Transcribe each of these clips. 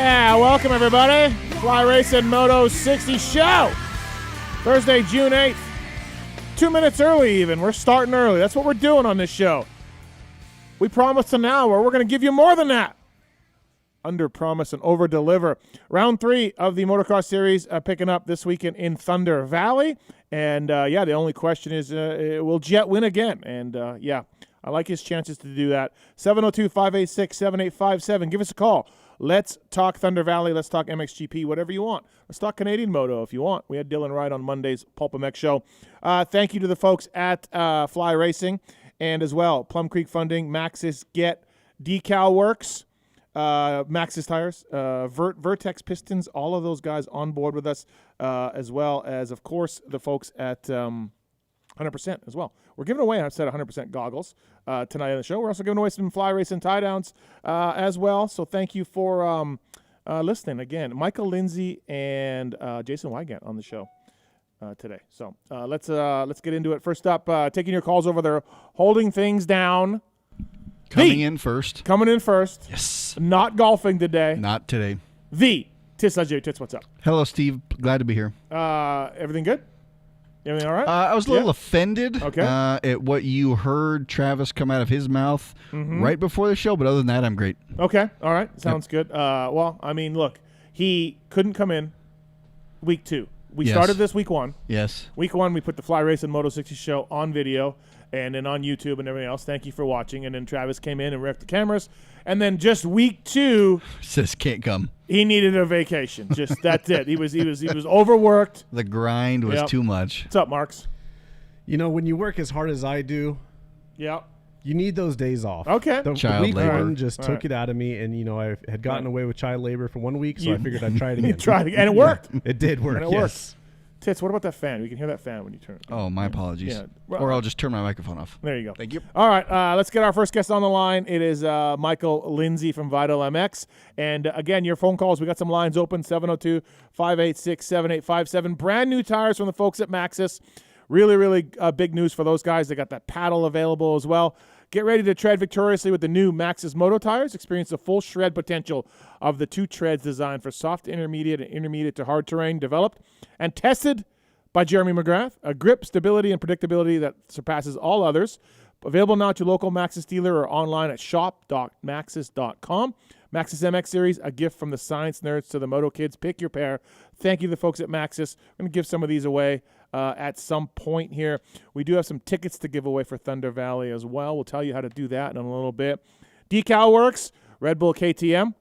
Yeah, welcome everybody. Fly Racing Moto 60 show. Thursday, June 8th. 2 minutes early even. We're starting early. That's what we're doing on this show. We promised an hour. We're going to give you more than that. Under promise and over deliver. Round 3 of the motocross series picking up this weekend in Thunder Valley. And the only question is, will Jet win again? And I like his chances to do that. 702-586-7857. Give us a call. Let's talk Thunder Valley. Let's talk MXGP, whatever you want. Let's talk Canadian Moto if you want. We had Dylan Wright on Monday's Pulp MX show. Thank you to the folks at Fly Racing and as well Plum Creek Funding, Maxxis Get, Decal Works, Maxxis Tires, Vertex Pistons, all of those guys on board with us, as well as, of course, the folks at 100% as well. We're giving away, I've said 100% goggles tonight on the show. We're also giving away some Fly Racing tie-downs as well. So thank you for listening. Again, Michael Lindsay and Jason Weigandt on the show today. So let's get into it. First up, taking your calls over there, holding things down. Coming in first. Yes. Not golfing today. Not today. Tits Ajay. Tits, what's up? Hello, Steve. Glad to be here. Everything good? Everything all right? I was a little offended Okay. at what you heard Travis come out of his mouth right before the show, but other than that, I'm great. Okay. All right. Sounds good. Well, I mean, look, he couldn't come in week 2. We started this week 1. Yes. Week 1, we put the Fly Racing Moto 60 show on video and then on YouTube and everything else. Thank you for watching. And then Travis came in and wrecked the cameras. And then just week 2, Says can't come. he needed a vacation. Just that's it. He was overworked. The grind was too much. What's up, Marks? You know, when you work as hard as I do, Yeah. you need those days off. Okay. The Child week labor. one just took it out of me, and I had gotten away with child labor for 1 week, so I figured I'd try it again. You tried again, and it worked. It did work. And it yes. worked. Tits, what about that fan? We can hear that fan when you turn it. Oh, my apologies. Yeah. Well, Or I'll just turn my microphone off. There you go. Thank you. All right, let's get our first guest on the line. It is Michael Lindsay from Vital MX. And, again, your phone calls, we got some lines open, 702-586-7857. Brand new tires from the folks at Maxxis. Really, really big news for those guys. They got that paddle available as well. Get ready to tread victoriously with the new Maxxis Moto tires. Experience the full shred potential of the 2 treads designed for soft intermediate and intermediate to hard terrain, developed and tested by Jeremy McGrath, a grip, stability, and predictability that surpasses all others. Available now to local Maxxis dealer or online at shop.maxxis.com. Maxxis MX Series, a gift from the science nerds to the moto kids. Pick your pair. Thank you to the folks at Maxxis. I'm going to give some of these away at some point here. We do have some tickets to give away for Thunder Valley as well. We'll tell you how to do that in a little bit. Decal Works, Red Bull KTM.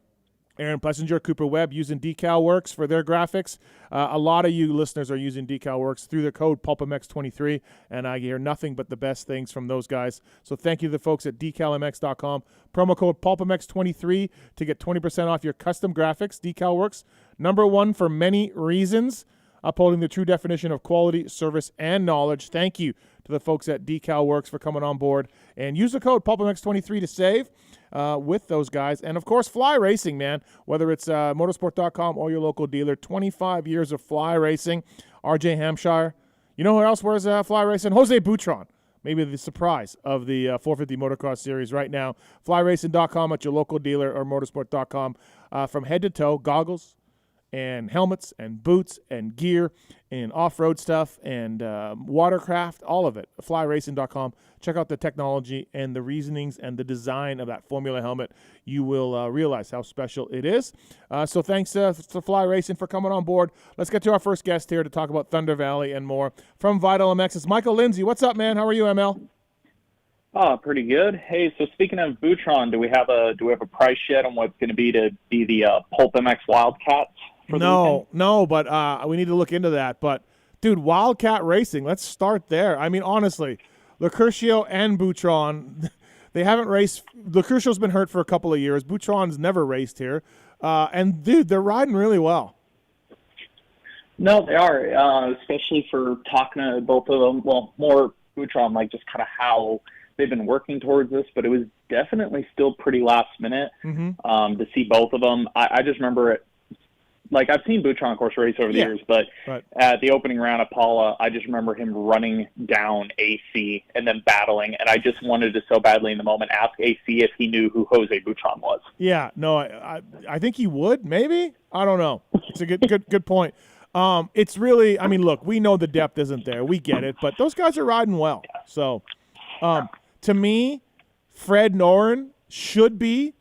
Aaron Plessinger, Cooper Webb using Decal Works for their graphics. A lot of you listeners are using Decal Works through the code PulpMX23, and I hear nothing but the best things from those guys. So thank you to the folks at DecalMX.com. Promo code PulpMX23 to get 20% off your custom graphics. Decal Works, #1 for many reasons, upholding the true definition of quality, service, and knowledge. Thank you to the folks at Decal Works for coming on board. And use the code PulpMX23 to save with those guys. And, of course, Fly Racing, man, whether it's motorsport.com or your local dealer, 25 years of Fly Racing. RJ Hampshire. You know who else wears Fly Racing? Jose Butron. Maybe the surprise of the 450 Motocross Series right now. FlyRacing.com at your local dealer or motorsport.com. From head to toe, goggles and helmets and boots and gear and off-road stuff and watercraft, all of it. FlyRacing.com. Check out the technology and the reasonings and the design of that Formula helmet. You will realize how special it is. So thanks to Fly Racing for coming on board. Let's get to our first guest here to talk about Thunder Valley and more. From Vital MX, it's Michael Lindsay. What's up, man? How are you, ML? Oh, pretty good. Hey, so speaking of Butron, do we have a price yet on what's going to be the Pulp MX Wildcats? No, but we need to look into that. But, dude, Wildcat Racing, let's start there. I mean, honestly, Lecurcio and Butron, they haven't raced. Lecurcio's been hurt for a couple of years. Butron's never raced here. And, dude, they're riding really well. No, they are, especially for talking to both of them. Well, more Butron, like just kind of how they've been working towards this, but it was definitely still pretty last minute to see both of them. I just remember it. like I've seen Butch on course race over the years, but right. at the opening round of Paula, I just remember him running down AC and then battling, and I just wanted to so badly in the moment ask AC if he knew who Jose Butron was. Yeah, no, I think he would, maybe. I don't know. It's a good point. It's really, I mean, look, we know the depth isn't there. We get it, but those guys are riding well. So, to me, Fred Noren should be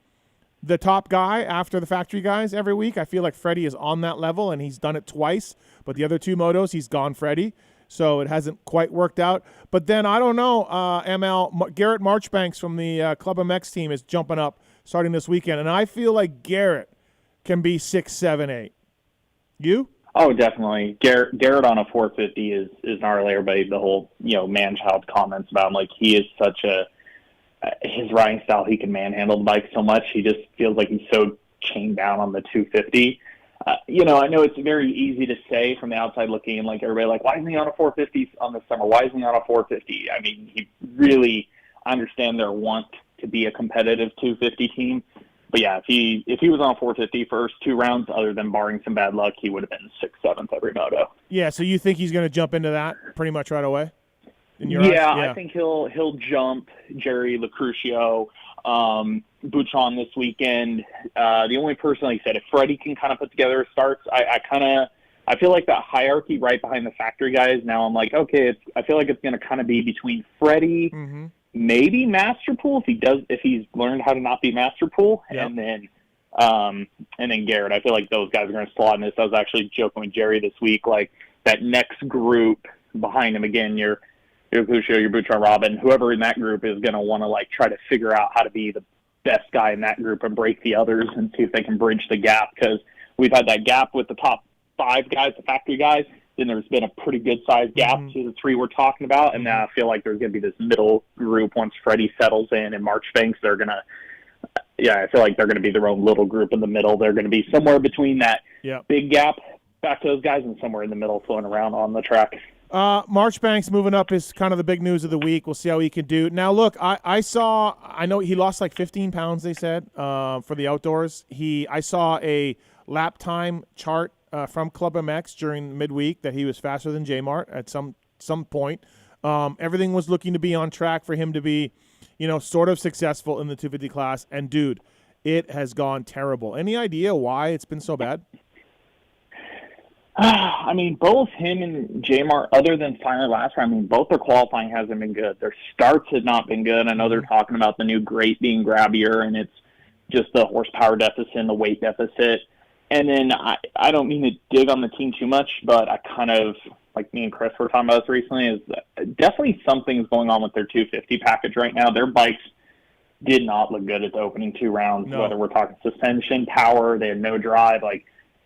the top guy after the factory guys every week. I feel like Freddie is on that level, and he's done it twice. But the other two motos, he's gone Freddie. So it hasn't quite worked out. But then, I don't know, ML, Garrett Marchbanks from the Club MX team is jumping up starting this weekend. And I feel like Garrett can be 6, 7, 8. You? Oh, definitely. Garrett on a 450 is gnarly. Everybody, the whole, man-child comments about him. Like, he is such his riding style, he can manhandle the bike so much. He just feels like he's so chained down on the 250. I know it's very easy to say from the outside looking in, like everybody, like, why isn't he on a 450 on this summer? Why isn't he on a 450? I mean, he really, I understand their want to be a competitive 250 team. But yeah, if he was on a 450 first 2 rounds, other than barring some bad luck, he would have been 6th, 7th every moto. Yeah, so you think he's going to jump into that pretty much right away? Yeah, I think he'll jump Jerry Lucrucio, Butron this weekend. The only person, like I said, if Freddie can kind of put together starts, I feel like that hierarchy right behind the factory guys. Now I'm like, okay, I feel like it's going to kind of be between Freddie, maybe Masterpool if he's learned how to not be Masterpool, and then Garrett. I feel like those guys are going to slot in this. I was actually joking with Jerry this week, like that next group behind him again. Your Lucio, your Butron, Robin, whoever in that group is going to want to like try to figure out how to be the best guy in that group and break the others and see if they can bridge the gap, because we've had that gap with the top 5 guys, the factory guys. Then there's been a pretty good sized gap to the 3 we're talking about, and now I feel like there's going to be this middle group once Freddie settles in and Marchbanks. I feel like they're going to be their own little group in the middle. They're going to be somewhere between that big gap back to those guys and somewhere in the middle floating around on the track. Marchbanks moving up is kind of the big news of the week. We'll see how he can do. Now, look, I know he lost like 15 pounds, they said, for the outdoors. I saw a lap time chart from Club MX during midweek that he was faster than J-Mart at some point. Everything was looking to be on track for him to be, sort of successful in the 250 class. And, dude, it has gone terrible. Any idea why it's been so bad? I mean, both him and J-Mart, other than finally last round, both their qualifying hasn't been good. Their starts have not been good. I know they're talking about the new grate being grabbier, and it's just the horsepower deficit and the weight deficit. And then I don't mean to dig on the team too much, but I kind of, like me and Chris were talking about this recently, is definitely something's going on with their 250 package right now. Their bikes did not look good at the opening 2 rounds, whether we're talking suspension, power, they had no drive,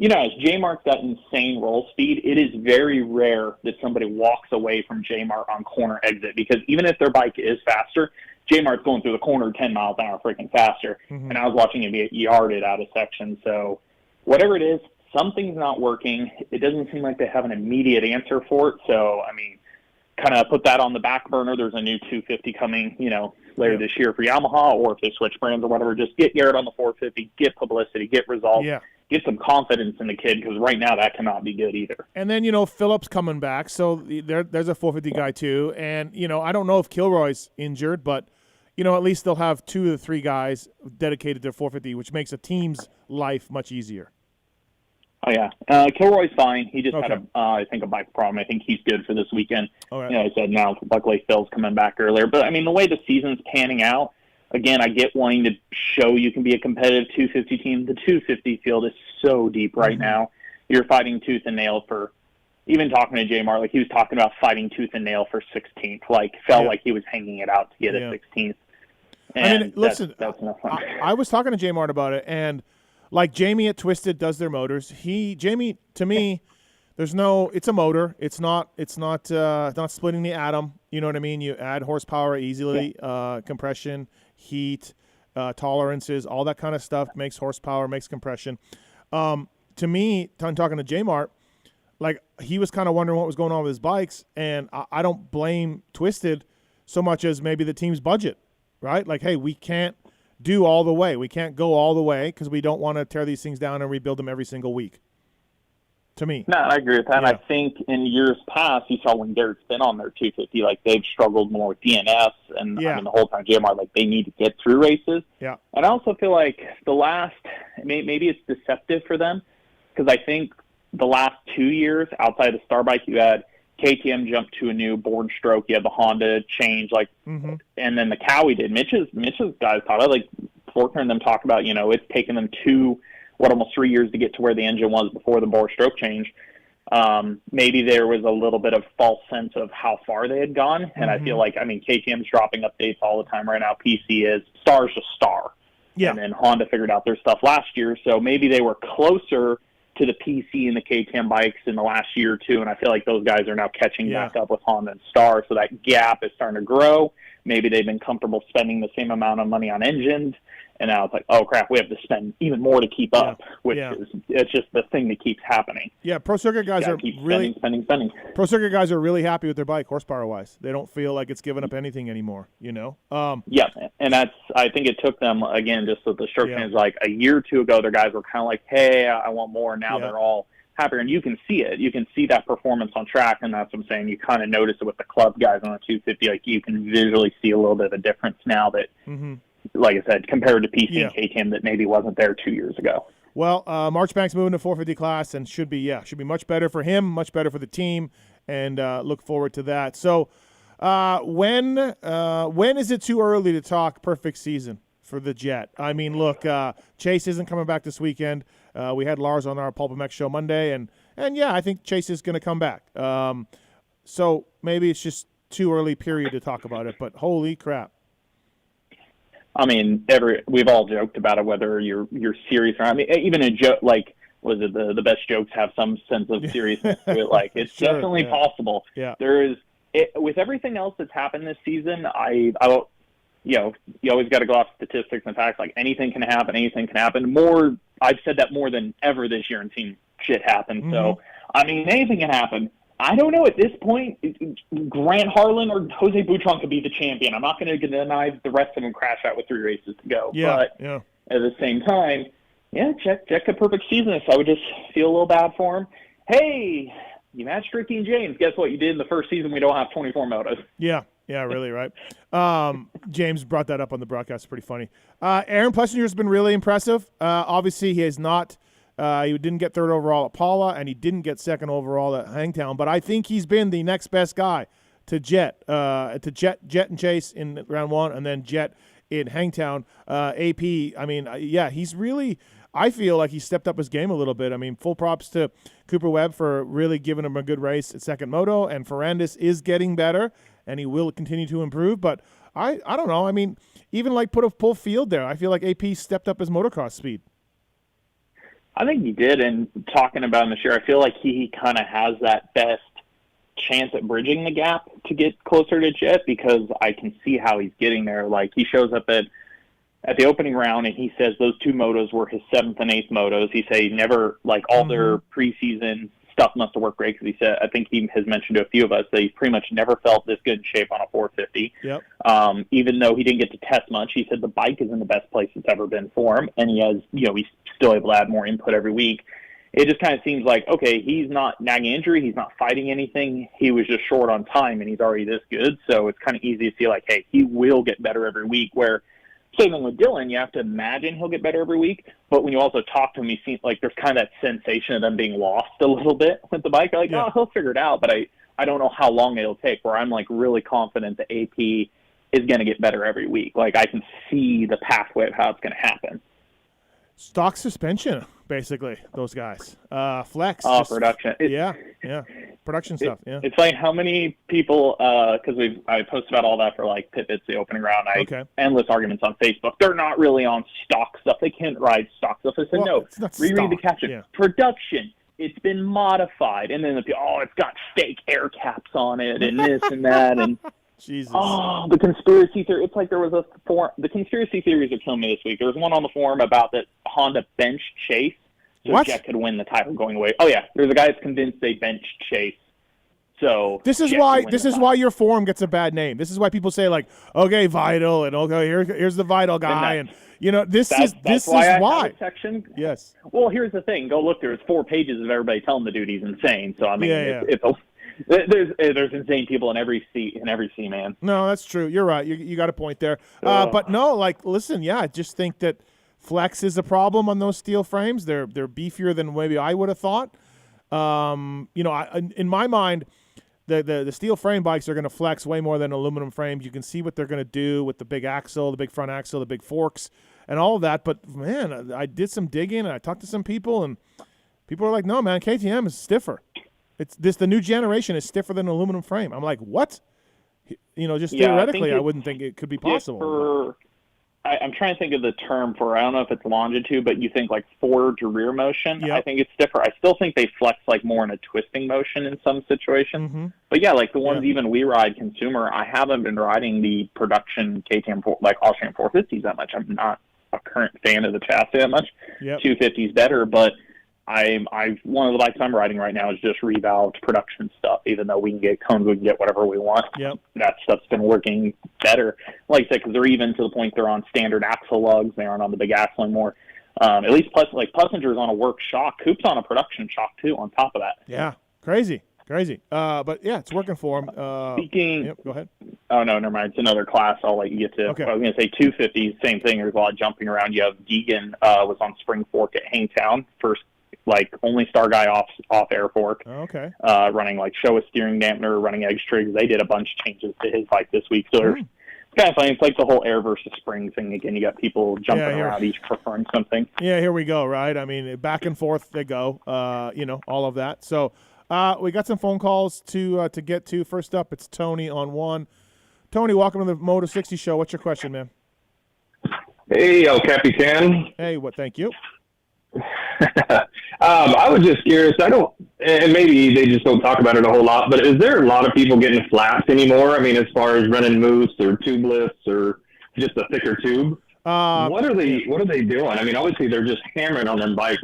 as J-Mart's got insane roll speed, it is very rare that somebody walks away from J-Mart on corner exit, because even if their bike is faster, J-Mart's going through the corner 10 miles an hour freaking faster. And I was watching him get yarded out of section. So whatever it is, something's not working. It doesn't seem like they have an immediate answer for it. So, kind of put that on the back burner. There's a new 250 coming, later this year for Yamaha, or if they switch brands or whatever, just get Garrett on the 450, get publicity, get results. Get some confidence in the kid, because right now that cannot be good either. And then, Phillips coming back, so there's a 450 guy too. And, I don't know if Kilroy's injured, but, at least they'll have 2 of the 3 guys dedicated to 450, which makes a team's life much easier. Oh, yeah. Kilroy's fine. He just had, I think, a bike problem. I think he's good for this weekend. All right. I said now, luckily Phil's coming back earlier. But, the way the season's panning out, again, I get wanting to show you can be a competitive 250 team. The 250 field is so deep right now. You're fighting tooth and nail for, even talking to J-Mart, like he was talking about fighting tooth and nail for 16th. Felt like he was hanging it out to get a 16th. And listen, that's no fun. I was talking to J-Mart about it, and like Jamie at Twisted does their motors. Jamie, to me, it's a motor. It's not splitting the atom. You know what I mean? You add horsepower easily, compression, heat, tolerances, all that kind of stuff makes horsepower, makes compression. To me, talking to J-Mart, like he was kind of wondering what was going on with his bikes, and I don't blame Twisted so much as maybe the team's budget, right? Like, hey, we can't do all the way. We can't go all the way because we don't want to tear these things down and rebuild them every single week. to me. No, I agree with that. Yeah. I think in years past, you saw when Garrett's been on their 250, like they've struggled more with DNS, and I mean the whole time JMR, like they need to get through races. Yeah. And I also feel like the last, maybe it's deceptive for them, because I think the last 2 years outside of the Star Bike, you had KTM jump to a new board stroke, you had the Honda change, like, and then the Cowie did. Mitch's guys talk about, like Forkner and them talk about, it's taken them almost 3 years to get to where the engine was before the board stroke change. Maybe there was a little bit of false sense of how far they had gone. And I feel like, KTM's dropping updates all the time right now. PC is Star's a Star. Yeah. And then Honda figured out their stuff last year. So maybe they were closer to the PC and the KTM bikes in the last year or two. And I feel like those guys are now catching back up with Honda and Star. So that gap is starting to grow. Maybe they've been comfortable spending the same amount of money on engines. And now it's like, oh, crap, we have to spend even more to keep up, which is it's just the thing that keeps happening. Yeah, Pro Circuit guys are really spending. Pro Circuit guys are really happy with their bike, horsepower-wise. They don't feel like it's given up anything anymore, Yeah, and I think it took them, again, just so the stroke fans, like a year or two ago, their guys were kind of like, hey, I want more. Now they're all happier, and you can see it. You can see that performance on track, and that's what I'm saying. You kind of notice it with the club guys on the 250. Like, you can visually see a little bit of a difference now that like I said, compared to PC and KTM that maybe wasn't there 2 years ago. Well, Marchbank's moving to 450 class and should be much better for him, much better for the team, and look forward to that. So when is it too early to talk perfect season for the Jet? I mean, look, Chase isn't coming back this weekend. We had Lars on our Pulp MX show Monday, and I think Chase is going to come back. So maybe it's just too early period to talk about it, but holy crap. I mean, we've all joked about it, whether you're serious or not. I mean, even a joke, like, was it the best jokes have some sense of seriousness to it? Like, it's definitely possible. Yeah. There is, with everything else that's happened this season, I you always got to go off statistics and facts. Like, anything can happen. I've said that more than ever this year and seen shit happen. So, I mean, anything can happen. I don't know at this point. Grant Harlan or Jose Butron could be the champion. I'm not going to deny the rest of them crash out with 3 races to go. But at the same time, Jet could perfect season this. I would just feel a little bad for him. Hey, you matched Ricky and James. Guess what? You did in the first season. We don't have 24 motos. Yeah, really, right? James brought that up on the broadcast. It's pretty funny. Aaron Plessinger has been really impressive. Obviously, he has not. He didn't get third overall at Paula, and he didn't get second overall at Hangtown. But I think he's been the next best guy to Jet and Chase in round one, and then Jet in Hangtown. AP, I mean, he's really – I feel like he stepped up his game a little bit. I mean, full props to Cooper Webb for really giving him a good race at second moto, and Ferrandis is getting better, and he will continue to improve. But I don't know. I mean, even like put a full field there, I feel like AP stepped up his motocross speed. I think he did, and talking about him this year, I feel like he kind of has that best chance at bridging the gap to get closer to Jet, because I can see how he's getting there. Like, he shows up at the opening round, and he says those 2 motos were his 7th and 8th motos. He said he never, like, all their preseason stuff must have worked great, because he said, I think he has mentioned to a few of us that he pretty much never felt this good in shape on a 450. Yep. Even though he didn't get to test much, he said the bike is in the best place it's ever been for him, and he has, he's still able to add more input every week. It just kind of seems like, okay, he's not nagging injury, he's not fighting anything, he was just short on time, and he's already this good, so it's kind of easy to see, like, hey, he will get better every week, where same thing with Dylan, you have to imagine he'll get better every week, but when you also talk to him, he seems like there's kind of that sensation of them being lost a little bit with the bike. Like, oh, he'll figure it out, but I don't know how long it'll take, where I'm, like, really confident that AP is going to get better every week. Like, I can see the pathway of how it's going to happen. Stock suspension, basically, those guys. Flex. Production. Production stuff, It's like how many people, because I posted about all that for, like, Pippett's, the opening round. Endless arguments on Facebook. They're not really on stock stuff. They can't ride stock stuff. I said, no, reread the caption. Yeah. Production. It's been modified. And then it's got fake air caps on it and this and that. And Jesus. Oh, the conspiracy theory. It's like there was a forum. The conspiracy theories are killing me this week. There was one on the forum about that Honda benched Chase so Jet could win the title going away. Oh, yeah. There's a guy that's convinced they benched Chase So This is why your forum gets a bad name. This is why people say like, okay, Vital, and okay, here's the Vital guy, and this is why. Have a section. Yes. Well, here's the thing. Go look. There's 4 pages of everybody telling the dude he's insane. So I mean, Yeah. there's insane people in every C man. No, that's true. You're right. You got a point there. But no, like, listen, I just think that flex is a problem on those steel frames. They're beefier than maybe I would have thought. In my mind, the steel frame bikes are going to flex way more than aluminum frames. You can see what they're going to do with the big axle, the big front axle, the big forks, and all of that. But man, I did some digging and I talked to some people, and people are like, "No, man, KTM is stiffer. The new generation is stiffer than an aluminum frame." I'm like, "What?" Theoretically, I wouldn't think it could be possible. I'm trying to think of the term for, I don't know if it's longitude, but you think like forward to rear motion. Yep. I think it's different. I still think they flex like more in a twisting motion in some situations. Mm-hmm. But yeah, like the ones even we ride consumer, I haven't been riding the production KTM, like Austrian 450s that much. I'm not a current fan of the chassis that much. Yep. 250s better, but one of the bikes I'm riding right now is just revalved production stuff. Even though we can get cones, we can get whatever we want. Yep. That stuff's been working better. Like I said, because they're even to the point they're on standard axle lugs. They aren't on the big axle anymore. At least Plessinger's on a work shock. Coop's on a production shock too. On top of that. Yeah, crazy. But yeah, it's working for them. Speaking. Yep, go ahead. Oh no, never mind. It's another class. I'll let you get to. Okay. I was going to say 250s. Same thing. There's a lot of jumping around. You have Deegan was on Spring Fork at Hangtown first. Like only star guy off air fork. Okay. Running like Showa steering dampener, running edge trigs. They did a bunch of changes to his bike this week. So it's kind of funny. It's like the whole air versus spring thing again. You got people jumping around, each preferring something. Yeah, here we go. Right. I mean, back and forth they go. All of that. So we got some phone calls to get to. First up, it's Tony on one. Tony, welcome to the Moto 60 show. What's your question, man? Hey, El Capitan. Hey, what? Thank you. I was just curious. And maybe they just don't talk about it a whole lot, but is there a lot of people getting flats anymore? I mean, as far as running moose or tubeless or just a thicker tube, what are they doing? I mean, obviously they're just hammering on them bikes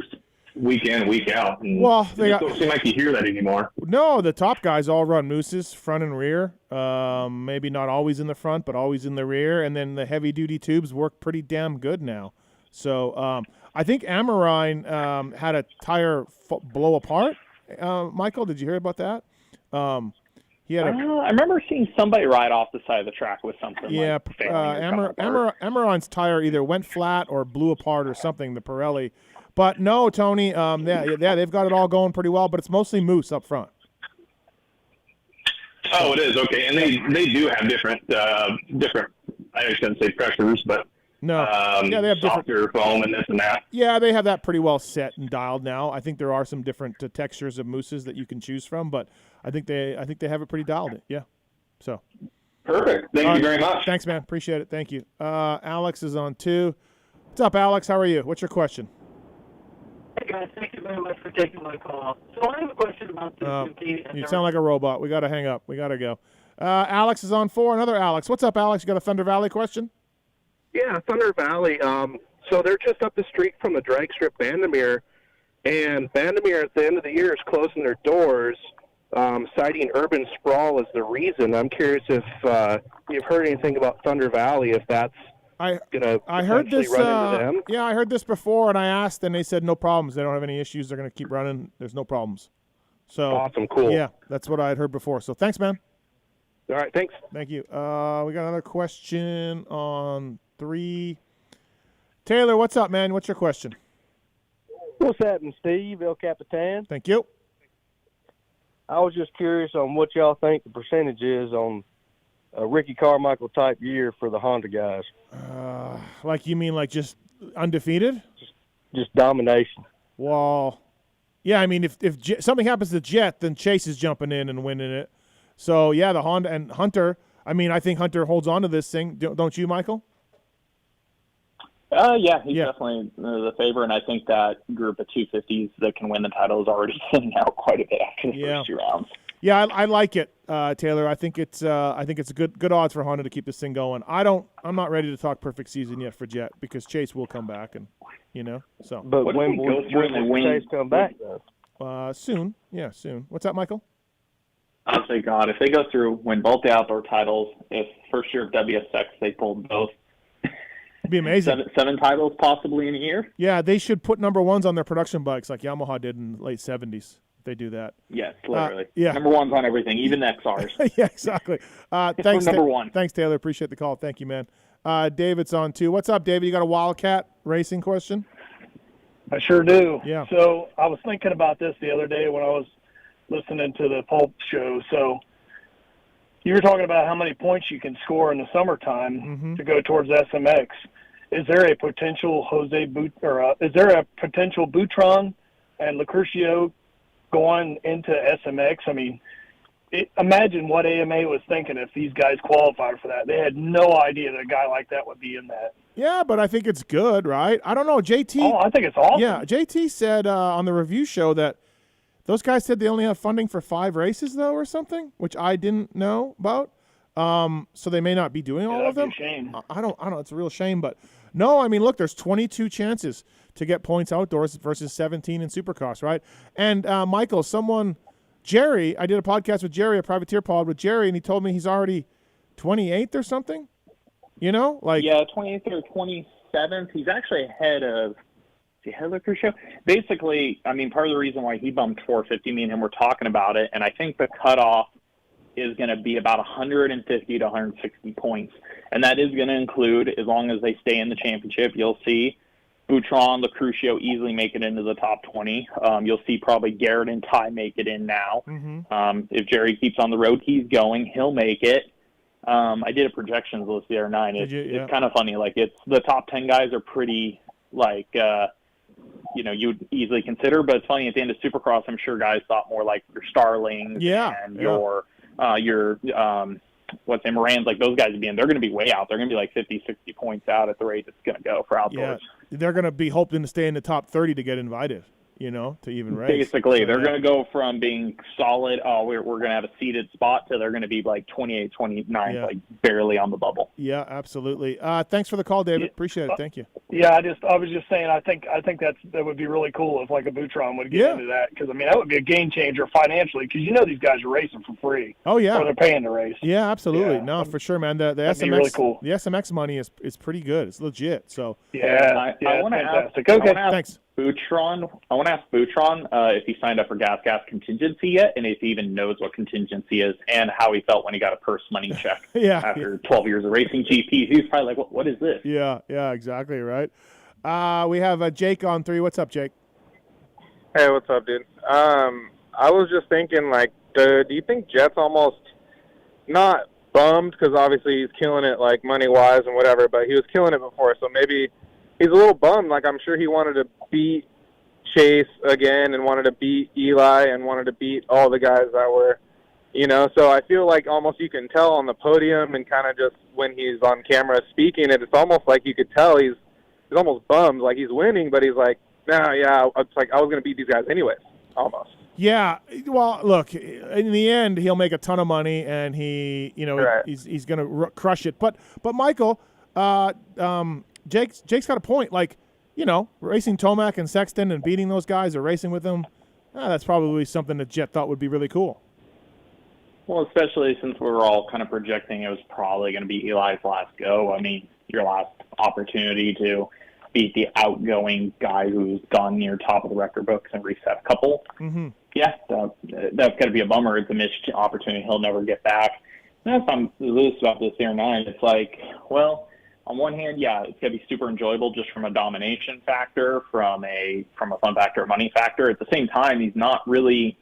week in, week out. And they don't seem like you hear that anymore. No, the top guys all run mooses, front and rear. Maybe not always in the front, but always in the rear. And then the heavy duty tubes work pretty damn good now. So I think Amarine had a tire blow apart. Michael, did you hear about that? He had I remember seeing somebody ride off the side of the track with something. Yeah, Amarine's tire either went flat or blew apart or something, the Pirelli. But no, Tony, they've got it all going pretty well, but it's mostly moose up front. Oh, it is? Okay. And they do have different, I shouldn't say pressures, but no, they have softer foam and this and that. Yeah, they have that pretty well set and dialed now. I think there are some different textures of mooses that you can choose from, but I think they have it pretty dialed. Yeah, so perfect. Thank you very much. Thanks, man. Appreciate it. Thank you. Alex is on 2. What's up, Alex? How are you? What's your question? Hey guys, thank you very much for taking my call. So I have a question about the you sound like a robot. We got to hang up. We got to go. Alex is on 4. Another Alex. What's up, Alex? You got a Thunder Valley question? Yeah, Thunder Valley. So they're just up the street from the drag strip Bandamere, and Bandamere at the end of the year is closing their doors, citing urban sprawl as the reason. I'm curious if you've heard anything about Thunder Valley, if that's going to heard this, run into them. Yeah, I heard this before, and I asked, and they said no problems. They don't have any issues. They're going to keep running. There's no problems. So awesome, cool. Yeah, that's what I had heard before. So thanks, man. All right, thanks. Thank you. We got another question on 3. Taylor, what's up, man? What's your question? What's happening, Steve, El Capitan? Thank you. I was just curious on what y'all think the percentage is on a Ricky Carmichael type year for the Honda guys. Like you mean like just undefeated? Just domination. Well, yeah, I mean if something happens to Jet, then Chase is jumping in and winning it. So, yeah, the Honda and Hunter, I mean, I think Hunter holds on to this thing. Don't you, Michael? Yeah, he's definitely the favorite, and I think that group of 250s that can win the title is already thinning out quite a bit after the first 2 rounds. Yeah, I like it, Taylor. I think it's good odds for Honda to keep this thing going. I'm not ready to talk perfect season yet for Jet because Chase will come back, and so. But when will Chase come back though? Soon. Yeah, soon. What's that, Michael? Honestly, God, if they go through, win both the outdoor titles, if first year of WSX they pulled both, It'd be amazing. seven titles possibly in a year. Yeah, they should put number ones on their production bikes like Yamaha did in the late 70s. They do that. Yes, literally. Yeah. Number one's on everything, even XRs. Yeah, exactly. Thanks, number one. Thanks, Taylor. Appreciate the call. Thank you, man. David's on too. What's up, David? You got a Wildcat racing question? I sure do. Yeah. So I was thinking about this the other day when I was listening to the Pulp show. So you were talking about how many points you can score in the summertime to go towards SMX. Is there a potential is there a potential Boutron and Lucurcio going into SMX? I mean, imagine what AMA was thinking if these guys qualified for that. They had no idea that a guy like that would be in that. Yeah, but I think it's good, right? I don't know. JT. Oh, I think it's awesome. Yeah, JT said on the review show that those guys said they only have funding for 5 races, though, or something, which I didn't know about. So they may not be doing all of them. That'd be a shame. I don't. It's a real shame, but no. I mean, look, there's 22 chances to get points outdoors versus 17 in Supercross, right? And Michael, Jerry, I did a podcast with Jerry, a privateer pod with Jerry, and he told me he's already 28th or something. You know, like 28th or 27th. He's actually ahead of. Lucurcio. Basically, I mean, part of the reason why he bumped 450, me and him were talking about it, and I think the cutoff is going to be about 150 to 160 points, and that is going to include, as long as they stay in the championship, you'll see Boutron, Lucurcio easily make it into the top 20. You'll see probably Garrett and Ty make it in now. If Jerry keeps on the road he's going, he'll make it. I did a projections list the other night. It's kind of funny. Like, it's the top 10 guys are pretty, like, you'd easily consider, but it's funny, at the end of Supercross, I'm sure guys thought more like your Starlings and your Morans, like those guys would be in. They're going to be way out. They're going to be like 50, 60 points out at the rate it's going to go for outdoors. Yeah, they're going to be hoping to stay in the top 30 to get invited, to even race. Basically, they're going to go from being solid, we're going to have a seated spot, to they're going to be like 28, 29, like barely on the bubble. Yeah, absolutely. Thanks for the call, David. Appreciate it. Thank you. Yeah, I was just saying, I think that would be really cool if like a Boutron would get into that, because I mean that would be a game changer financially, because these guys are racing for free. Oh yeah, or they're paying to race. Yeah, absolutely. Yeah. No, for sure, man. The SMX, be really cool. The SMX money is pretty good. It's legit. So I want to ask. Okay, thanks. Boutron. I want to ask Boutron if he signed up for gas contingency yet, and if he even knows what contingency is, and how he felt when he got a purse money check. After 12 years of racing GPs, he's probably like, "What is this?" Yeah, exactly right. We have Jake on 3. What's up, Jake? Hey, what's up, dude? I was just thinking, like, do you think Jet's almost not bummed, because obviously he's killing it, like, money-wise and whatever, but he was killing it before, so maybe he's a little bummed. Like, I'm sure he wanted to beat Chase again and wanted to beat Eli and wanted to beat all the guys that were, so I feel like almost you can tell on the podium and kind of just when he's on camera speaking, it's almost like you could tell he's almost bummed, like he's winning, but he's like, it's like I was going to beat these guys anyways, almost. Yeah, well, look, in the end, he'll make a ton of money, and he's going to crush it. But Michael, Jake's got a point. Like, racing Tomac and Sexton and beating those guys or racing with them, that's probably something that Jet thought would be really cool. Well, especially since we were all kind of projecting it was probably going to be Eli's last go. I mean, your last opportunity to beat the outgoing guy who's gone near top of the record books and reset a couple. Mm-hmm. Yeah, that's going to be a bummer. It's a missed opportunity he'll never get back. And that's I'm loose about this here night. It's like, well, on one hand, yeah, it's going to be super enjoyable just from a domination factor, from a fun factor, a money factor. At the same time, he's not really,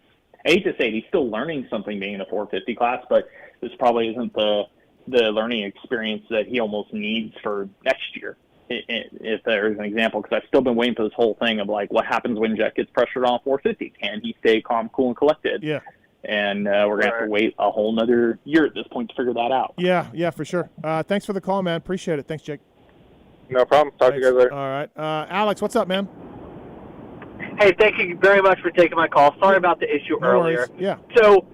I hate to say it, he's still learning something being in the 450 class, but this probably isn't the learning experience that he almost needs for next year, if there's an example, because I've still been waiting for this whole thing of, like, what happens when Jet gets pressured on 450? Can he stay calm, cool, and collected? Yeah. And we're going to have to wait a whole nother year at this point to figure that out. Yeah, for sure. Thanks for the call, man. Appreciate it. Thanks, Jake. No problem. Talk to you guys later. All right. Alex, what's up, man? Hey, thank you very much for taking my call. Sorry about the issue earlier. Worries. Yeah. So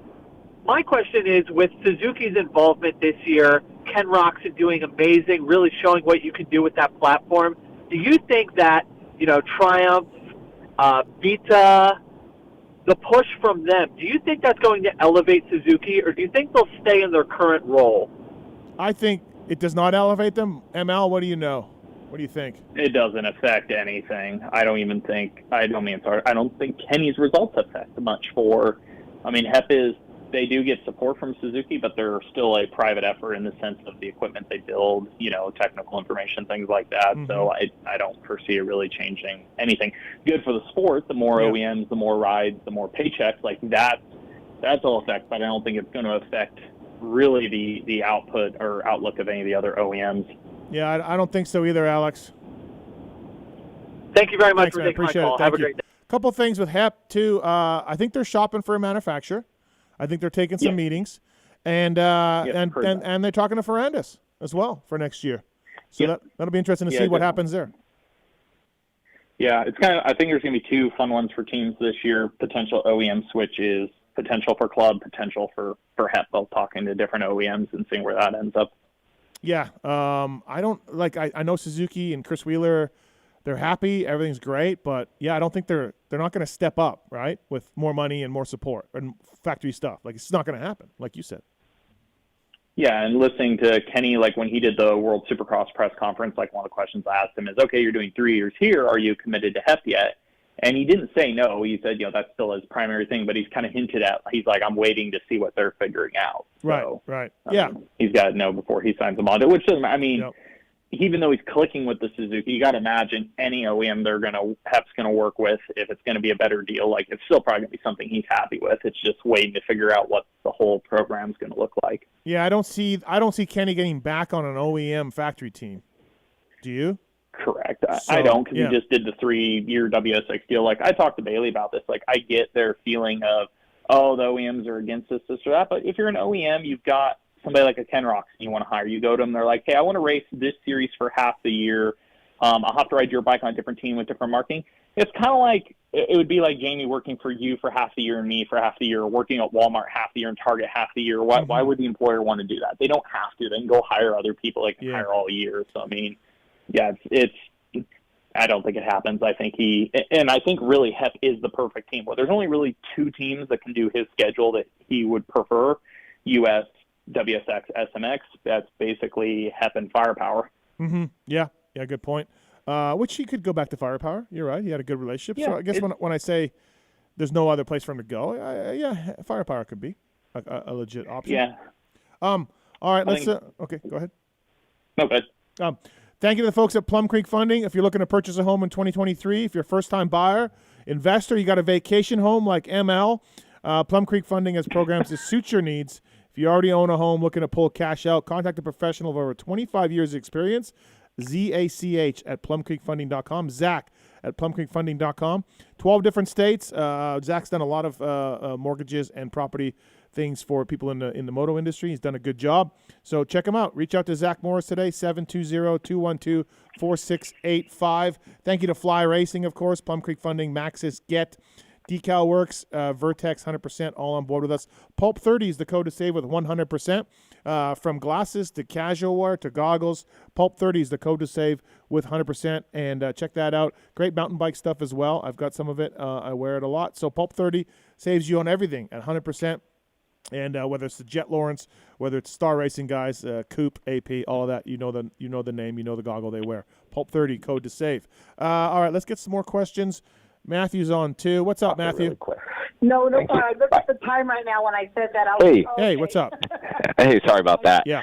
my question is, with Suzuki's involvement this year, Ken Roczen doing amazing, really showing what you can do with that platform, do you think that, Triumph, Vita, the push from them, do you think that's going to elevate Suzuki, or do you think they'll stay in their current role? I think it does not elevate them. ML, what do you know? What do you think? It doesn't affect anything. I don't think Kenny's results affect much for. I mean, they do get support from Suzuki, but they're still a private effort in the sense of the equipment they build, technical information, things like that. Mm-hmm. So I don't foresee it really changing anything. Good for the sport. The more OEMs, the more rides, the more paychecks. Like that's all effect, but I don't think it's going to affect really the output or outlook of any of the other OEMs. Yeah, I don't think so either, Alex. Thank you very much Thanks, for man. taking my Appreciate call. it. Have Thank a you. great day. Couple things with HEP too. I think they're shopping for a manufacturer. I think they're taking some meetings, and they're talking to Ferrandis as well for next year. So that'll be interesting to see what happens there. Yeah, I think there's going to be two fun ones for teams this year. Potential OEM switches, potential for club, potential for HEP. They'll talking to different OEMs and seeing where that ends up. Yeah, I know Suzuki and Chris Wheeler, they're happy, everything's great, but I don't think they're not going to step up, right, with more money and more support and factory stuff. Like, it's not going to happen, like you said. Yeah, and listening to Kenny, like when he did the World Supercross press conference, like one of the questions I asked him is, okay, you're doing 3 years here. Are you committed to HEP yet? And he didn't say no. He said, that's still his primary thing, but he's kind of hinted at, he's like, I'm waiting to see what they're figuring out. So, right. He's got to know before he signs them on. Which doesn't, even though he's clicking with the Suzuki, you got to imagine any OEM HEP's going to work with, if it's going to be a better deal, like it's still probably going to be something he's happy with. It's just waiting to figure out what the whole program's going to look like. Yeah, I don't see Kenny getting back on an OEM factory team. Do you? Correct. I don't, because he just did the 3-year WSX deal. Like, I talked to Bailey about this. Like, I get their feeling of, the OEMs are against this or that. But if you're an OEM, you've got somebody like a Ken Rocks you want to hire. You go to them, they're like, hey, I want to race this series for half the year. I'll have to ride your bike on a different team with different marketing. It's kind of like, it would be like Jamie working for you for half the year and me for half the year, working at Walmart half the year and Target half the year. Why would the employer want to do that? They don't have to. They can go hire other people they can hire all year. So, I mean, I don't think it happens. I think I think really HEP is the perfect team. Well, there's only really 2 teams that can do his schedule that he would prefer: US, WSX, SMX. That's basically HEP and Firepower. Mm-hmm. Yeah, good point. Which he could go back to Firepower. You're right. He had a good relationship. Yeah, so I guess when I say there's no other place for him to go, Firepower could be a legit option. Yeah. All right. Okay, go ahead. No, good. Thank you to the folks at Plum Creek Funding. If you're looking to purchase a home in 2023, if you're a first-time buyer, investor, you got a vacation home like ML, Plum Creek Funding has programs that suit your needs. If you already own a home looking to pull cash out, contact a professional of over 25 years of experience, ZACH at plumcreekfunding.com, Zach at plumcreekfunding.com. 12 different states. Zach's done a lot of mortgages and property things for people in the moto industry. He's done a good job. So check him out. Reach out to Zach Morris today, 720-212-4685. Thank you to Fly Racing, of course, Plum Creek Funding, Maxis, Get, Decal Works, Vertex, 100%, all on board with us. Pulp 30 is the code to save with 100%. From glasses to casual wear to goggles, Pulp 30 is the code to save with 100%. And check that out. Great mountain bike stuff as well. I've got some of it. I wear it a lot. So Pulp 30 saves you on everything at 100%. And whether it's the Jet Lawrence, whether it's Star Racing guys, Coupe, AP, all of that, you know the name, you know the goggle they wear. Pulp 30, code to save. All right, let's get some more questions. Matthew's on too. What's up, Matthew? Really no problem. I looked at the time right now when I said that. Hey, what's up? Hey, sorry about that. Yeah.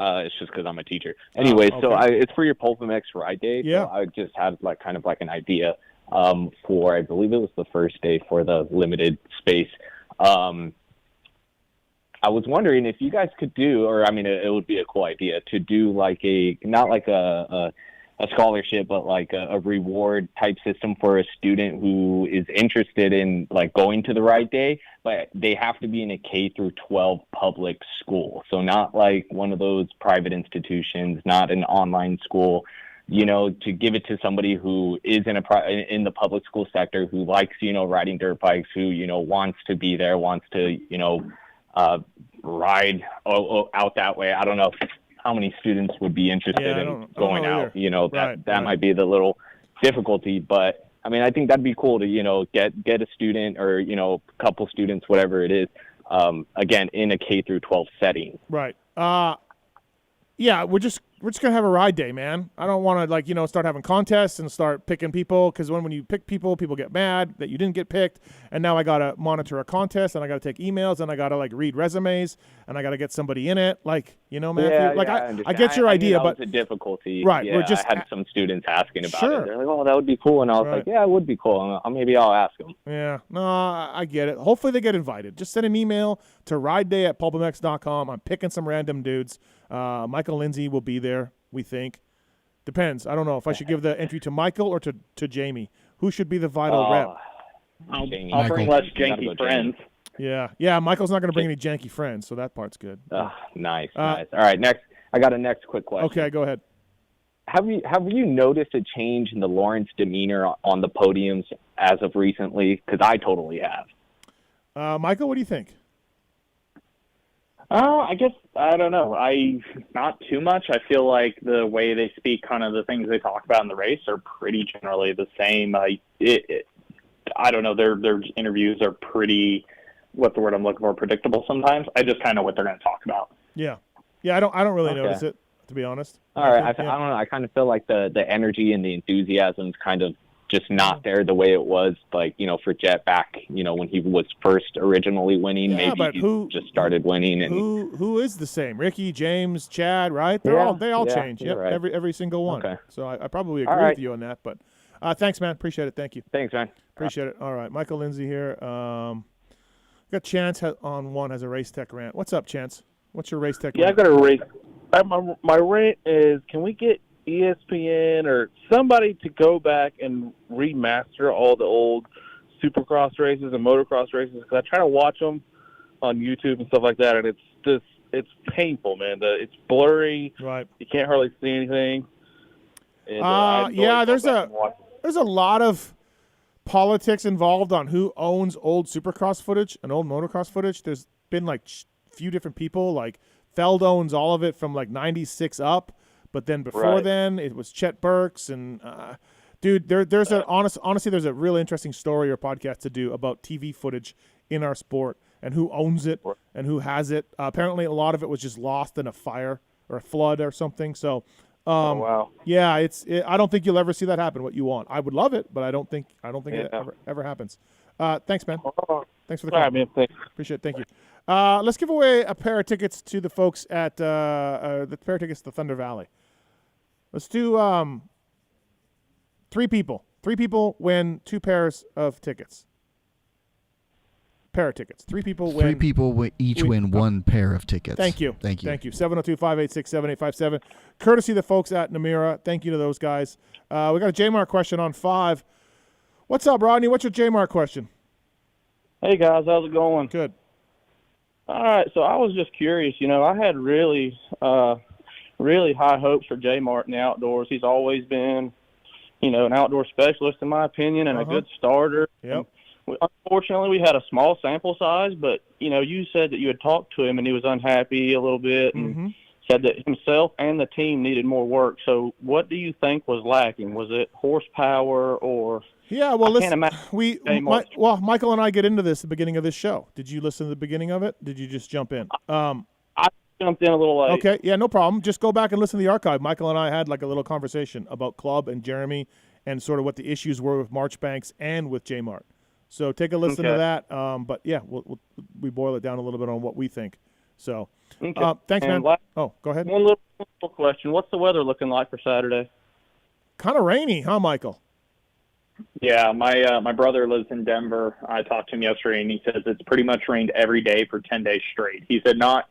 It's just because I'm a teacher. Anyway, okay. so it's for your PulpMX ride day. Yeah. So I just had kind of an idea for, I believe it was the first day for the limited space. I was wondering if you guys could do, or I mean, it would be a cool idea to do not like a scholarship, but like a reward type system for a student who is interested in going to the ride day, but they have to be in a K through 12 public school. So not like one of those private institutions, not an online school, to give it to somebody who is in the public school sector, who likes, riding dirt bikes, who, wants to be there, wants to, ride out that way. I don't know how many students would be interested in going out. That might be the little difficulty, but I mean, I think that'd be cool to, get a student or, a couple students, whatever it is, again, in a K through 12 setting. Right. Yeah, we're just gonna have a ride day, man. I don't want to start having contests and start picking people, because when you pick people get mad that you didn't get picked, and now I gotta monitor a contest, and I gotta take emails, and I gotta read resumes, and I gotta get somebody in it. Matthew. I get your idea, but the difficulty. Right. Yeah, we're just I had some students asking about Sure. it. They're like, "Oh, that would be cool," and I was Right. like, "Yeah, it would be cool. Maybe I'll ask them." Yeah, no, I get it. Hopefully they get invited. Just send an email to rideday@pulpmx.com. I'm picking some random dudes. Michael Lindsay will be there, we think. Depends. I don't know if I should give the entry to Michael or to Jamie. Who should be the vital rep? I'll Michael. bring less You gotta janky go friends. Yeah. Michael's not going to bring any janky friends, so that part's good. Nice. All right, next. I got a next quick question. Okay, go ahead. Have you noticed a change in the Lawrence demeanor on the podiums as of recently? Because I totally have. Michael, what do you think? I guess I don't know. Not too much. I feel like the way they speak, kind of the things they talk about in the race, are pretty generally the same. I don't know. Their interviews are pretty. What's the word I'm looking for? Predictable sometimes. I just kind of know what they're going to talk about. Yeah. I don't really notice it, to be honest. All right. I don't know. I kind of feel like the energy and the enthusiasm is kind of just not there the way it was, for Jet back, when he was first originally winning. Yeah, but maybe he just started winning. And who is the same? Ricky, James, Chad, right? They all change. Yep, right. every single one. Okay. So I probably agree with you on that. But thanks, man. Appreciate it. Thank you. Thanks, man. Appreciate it. All right, Michael Lindsay here. Got Chance on one has a race tech rant. What's up, Chance? What's your race tech Yeah, rant? I got a race. My rant is, can we get ESPN or somebody to go back and remaster all the old Supercross races and motocross races? Because I try to watch them on YouTube and stuff like that, and it's painful, man. It's blurry. Right. You can't hardly see anything. And, there's a lot of politics involved on who owns old Supercross footage and old motocross footage. There's been few different people. Feld owns all of it from 96 up. But then before then, it was Chet Burks and dude. There's honestly, there's a really interesting story or podcast to do about TV footage in our sport and who owns it and who has it. Apparently, a lot of it was just lost in a fire or a flood or something. So, wow. Yeah, I don't think you'll ever see that happen. What you want, I would love it, but I don't think it ever happens. Thanks, man. Thanks for the call. All right, man. Thanks. Appreciate it. Thank you. Let's give away a pair of tickets to the folks at the pair of tickets to Thunder Valley. Let's do 3 people. 3 people win 2 pairs of tickets. Pair of tickets. 3 people win. 3 people each win 1 pair of tickets. Thank you. Thank you. 702-586-7857. Courtesy of the folks at Namira. Thank you to those guys. We got a J-Mark question on 5. What's up, Rodney? What's your J-Mark question? Hey, guys. How's it going? Good. All right. So I was just curious. I had really high hopes for J-Mart in the outdoors. He's always been, an outdoor specialist, in my opinion, and a good starter. Yep. Unfortunately, we had a small sample size, but, you said that you had talked to him and he was unhappy a little bit and said that himself and the team needed more work. So what do you think was lacking? Was it horsepower or – Yeah, well, listen, Michael and I get into this at the beginning of this show. Did you listen to the beginning of it? Did you just jump in? I jumped in a little late. Okay, yeah, no problem. Just go back and listen to the archive. Michael and I had a little conversation about Club and Jeremy and sort of what the issues were with Marchbanks and with J-Mart. So take a listen to that. But, yeah, we boil it down a little bit on what we think. So thanks, man. Go ahead. One little question. What's the weather looking like for Saturday? Kind of rainy, huh, Michael? Yeah, my brother lives in Denver. I talked to him yesterday, and he says it's pretty much rained every day for 10 days straight. He said not